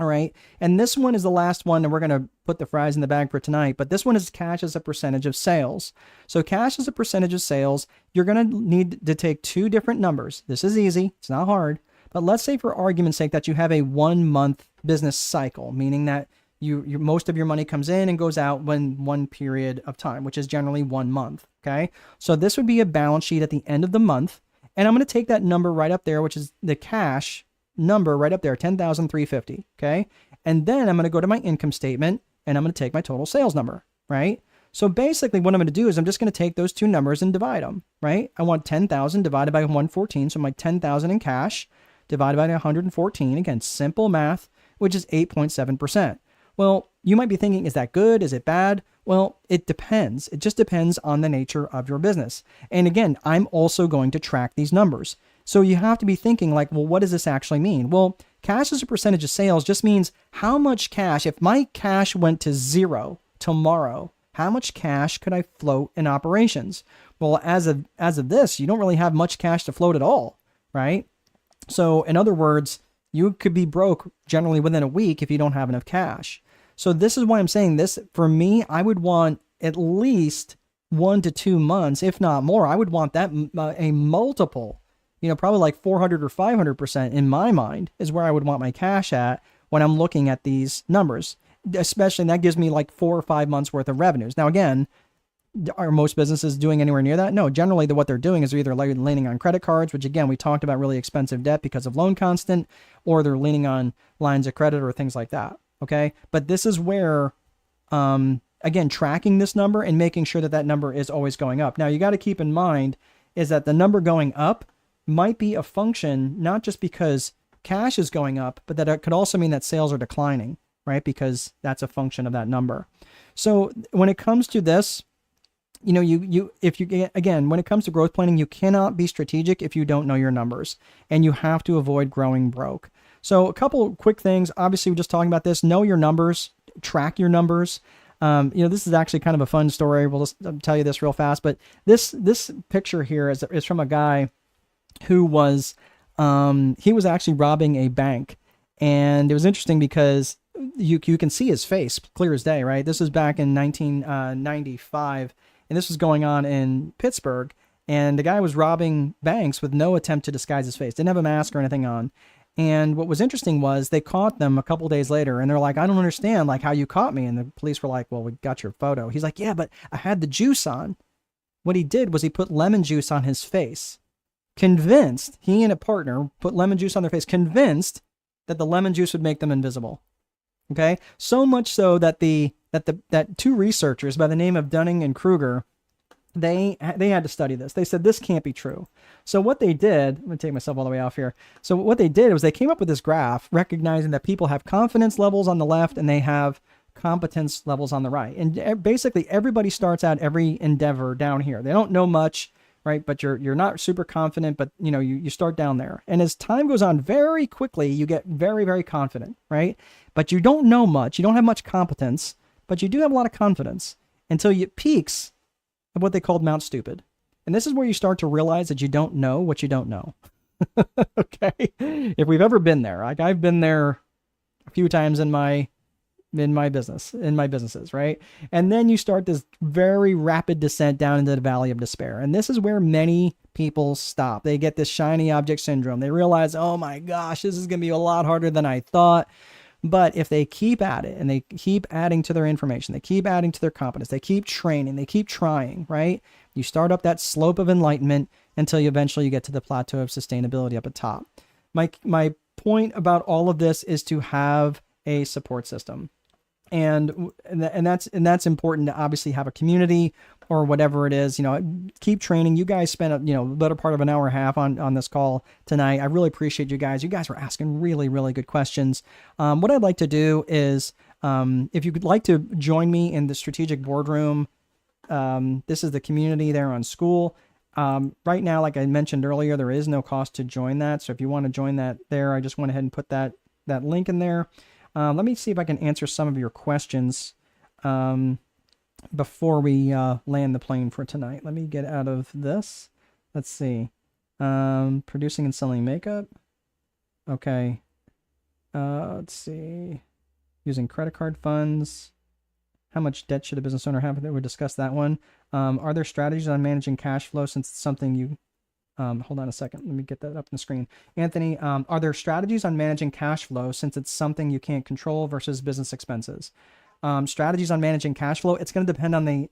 All right. And this one is the last one, and we're going to put the fries in the bag for tonight. But this one is cash as a percentage of sales. So cash as a percentage of sales, you're going to need to take two different numbers. This is easy. It's not hard. But let's say, for argument's sake, that you have a 1 month business cycle, meaning that most of your money comes in and goes out when one period of time, which is generally 1 month. Okay. So this would be a balance sheet at the end of the month. And I'm going to take that number right up there, which is the cash number right up there, $10,350. Okay. And then I'm going to go to my income statement and I'm going to take my total sales number, right? So basically what I'm going to do is I'm just going to take those two numbers and divide them, right? I want 10,000 divided by 114. So my 10,000 in cash divided by 114. Again, simple math, which is 8.7%. Well, you might be thinking, is that good? Is it bad? Well, it depends. It just depends on the nature of your business. And again, I'm also going to track these numbers. So you have to be thinking like, well, what does this actually mean? Well, cash as a percentage of sales just means how much cash, if my cash went to zero tomorrow, how much cash could I float in operations? Well, as of this, you don't really have much cash to float at all, right? So in other words, you could be broke generally within a week if you don't have enough cash. So this is why I'm saying this. For me, I would want at least 1 to 2 months, if not more. I would want that a multiple, probably like 400 or 500% in my mind is where I would want my cash at when I'm looking at these numbers. Especially, and that gives me like 4 or 5 months worth of revenues. Now, again, are most businesses doing anywhere near that? No, generally what they're doing is they're either leaning on credit cards, which again, we talked about really expensive debt because of loan constant, or they're leaning on lines of credit or things like that. Okay. But this is where, again, tracking this number and making sure that that number is always going up. Now you got to keep in mind is that the number going up might be a function, not just because cash is going up, but that it could also mean that sales are declining, right? Because that's a function of that number. So when it comes to this, when it comes to growth planning, you cannot be strategic if you don't know your numbers, and you have to avoid growing broke. So a couple quick things. Obviously, we're just talking about this. Know your numbers, track your numbers. This is actually kind of a fun story. We'll just tell you this real fast. But this picture here is from a guy who was he was actually robbing a bank, And it was interesting because you can see his face clear as day, right? This was back in 1995, and this was going on in Pittsburgh. And the guy was robbing banks with no attempt to disguise his face. Didn't have a mask or anything on. And what was interesting was they caught them a couple days later, and they're like, I don't understand, like, how you caught me. And the police were like, well, we got your photo. He's like, yeah, but I had the juice on. What he did was he put lemon juice on his face. Convinced, he and a partner put lemon juice on their face, convinced that the lemon juice would make them invisible. Okay? So much so that that two researchers by the name of Dunning and Kruger, they had to study this. They said, this can't be true. So what they did, I'm going to take myself all the way off here. So what they did was they came up with this graph recognizing that people have confidence levels on the left and they have competence levels on the right. And basically everybody starts out every endeavor down here. They don't know much, right? But you're not super confident, but you start down there. And as time goes on, very quickly, you get very, very confident, right? But you don't know much. You don't have much competence, but you do have a lot of confidence until it peaks of what they called Mount Stupid. And this is where you start to realize that you don't know what you don't know. Okay. If we've ever been there, like I've been there a few times in my businesses, right? And then you start this very rapid descent down into the valley of despair. And this is where many people stop. They get this shiny object syndrome. They realize, oh my gosh, this is going to be a lot harder than I thought. But if they keep at it and they keep adding to their information, they keep adding to their competence, they keep training, they keep trying, right? You start up that slope of enlightenment until you eventually get to the plateau of sustainability up at top. My point about all of this is to have a support system. And that's important to obviously have a community or whatever it is, keep training. You guys spent the better part of an hour and a half on this call tonight. I really appreciate you guys. You guys were asking really, really good questions. What I'd like to do is, if you would like to join me in the strategic boardroom, this is the community there on School. Right now, like I mentioned earlier, there is no cost to join that. So if you want to join that there, I just went ahead and put that link in there. Let me see if I can answer some of your questions before we land the plane for tonight. Let me get out of this. Let's see. Producing and selling makeup. Okay. Let's see. Using credit card funds. How much debt should a business owner have? We discussed that one. Are there strategies on managing cash flow since it's something you... hold on a second. Let me get that up on the screen. Anthony, are there strategies on managing cash flow since it's something you can't control versus business expenses? Strategies on managing cash flow. It's going to depend on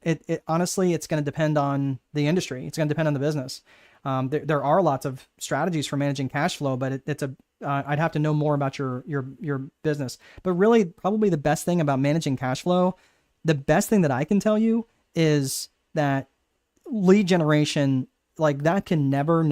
honestly, it's going to depend on the industry. It's going to depend on the business. There are lots of strategies for managing cash flow, but I'd have to know more about your business. But really, probably the best thing about managing cash flow, the best thing that I can tell you is that lead generation, like that can never,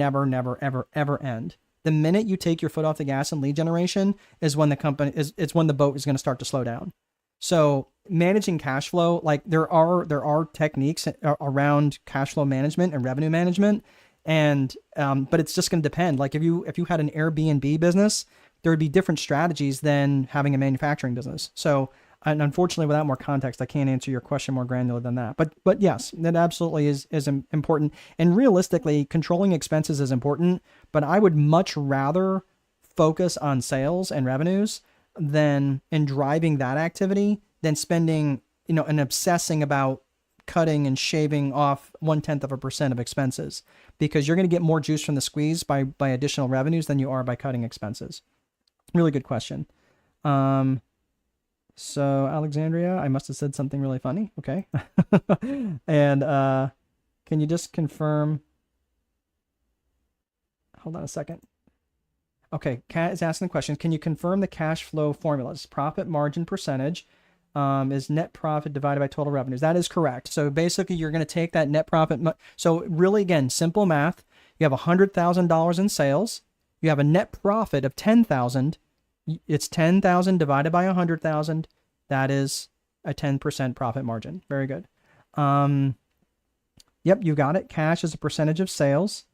ever end. The minute you take your foot off the gas in lead generation is when it's when the boat is going to start to slow down. So managing cash flow, like there are techniques around cash flow management and revenue management. And, but it's just going to depend. Like if you had an Airbnb business, there would be different strategies than having a manufacturing business. So, and unfortunately, without more context, I can't answer your question more granular than that. But yes, that absolutely is important. And realistically, controlling expenses is important. But I would much rather focus on sales and revenues than in driving that activity than spending, and obsessing about cutting and shaving off 0.1% of expenses, because you're going to get more juice from the squeeze by additional revenues than you are by cutting expenses. Really good question. So Alexandria, I must have said something really funny. Okay. And can you just confirm? Hold on a second. Okay, Kat is asking the question. Can you confirm the cash flow formulas? Profit margin percentage is net profit divided by total revenues. That is correct. So basically, you're going to take that net profit. So really, again, simple math. You have $100,000 in sales. You have a net profit of $10,000. It's 10,000 divided by 100,000. That is a 10% profit margin. Very good. Yep, you got it. Cash as a percentage of sales.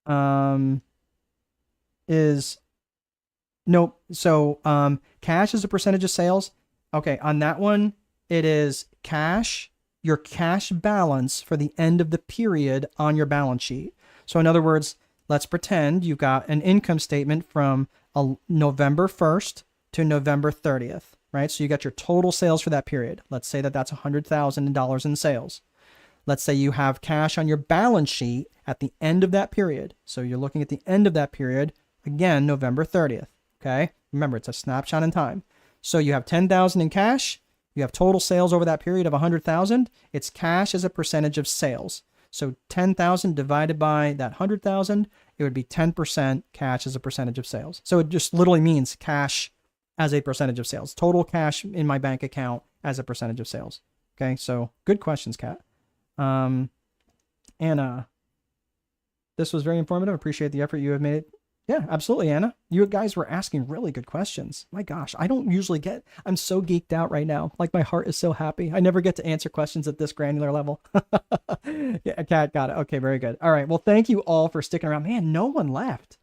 Cash is a percentage of sales. Okay, on that one, it is cash, your cash balance for the end of the period on your balance sheet. So in other words, let's pretend you've got an income statement from November 1st to November 30th, right? So you got your total sales for that period. Let's say that that's $100,000 in sales. Let's say you have cash on your balance sheet at the end of that period. So you're looking at the end of that period, again, November 30th, okay? Remember, it's a snapshot in time. So you have $10,000 in cash. You have total sales over that period of $100,000. It's cash as a percentage of sales. So 10,000 divided by that 100,000, it would be 10% cash as a percentage of sales. So it just literally means cash as a percentage of sales. Total cash in my bank account as a percentage of sales. Okay, so good questions, Kat. Anna, this was very informative. Appreciate the effort you have made. Yeah, absolutely, Anna. You guys were asking really good questions. My gosh, I don't usually I'm so geeked out right now. Like, my heart is so happy. I never get to answer questions at this granular level. Yeah, Kat, got it. Okay, very good. All right, well, thank you all for sticking around. Man, no one left.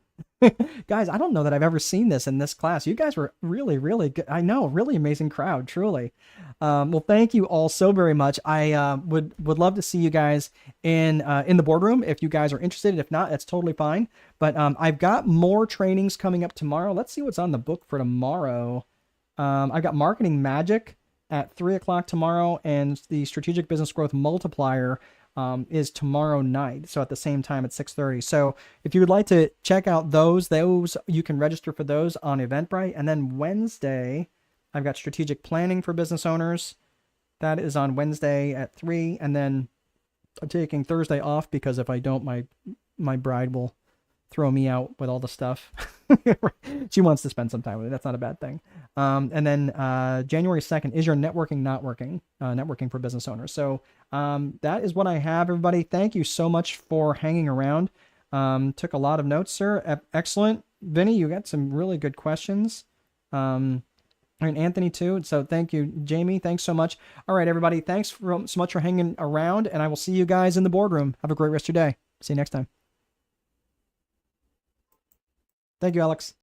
Guys, I don't know that I've ever seen this in this class. You guys were really, really good. I know, really amazing crowd, truly. Well, thank you all so very much. I would love to see you guys in the boardroom if you guys are interested. If not, that's totally fine. But I've got more trainings coming up tomorrow. Let's see what's on the book for tomorrow. I've got Marketing Magic at 3 o'clock tomorrow, and the Strategic Business Growth Multiplier is tomorrow night. So at the same time at 6:30. So if you would like to check out those you can register for those on Eventbrite. And then Wednesday, I've got Strategic Planning for Business Owners. That is on Wednesday at 3. And then I'm taking Thursday off because if I don't, my bride will throw me out with all the stuff. She wants to spend some time with it. That's not a bad thing. And then January 2nd is your networking, not working, networking for business owners. So that is what I have, everybody. Thank you so much for hanging around. Took a lot of notes, sir. Excellent. Vinny, you got some really good questions. And Anthony too. So thank you, Jamie. Thanks so much. All right, everybody. Thanks so much for hanging around, and I will see you guys in the boardroom. Have a great rest of your day. See you next time. Thank you, Alex.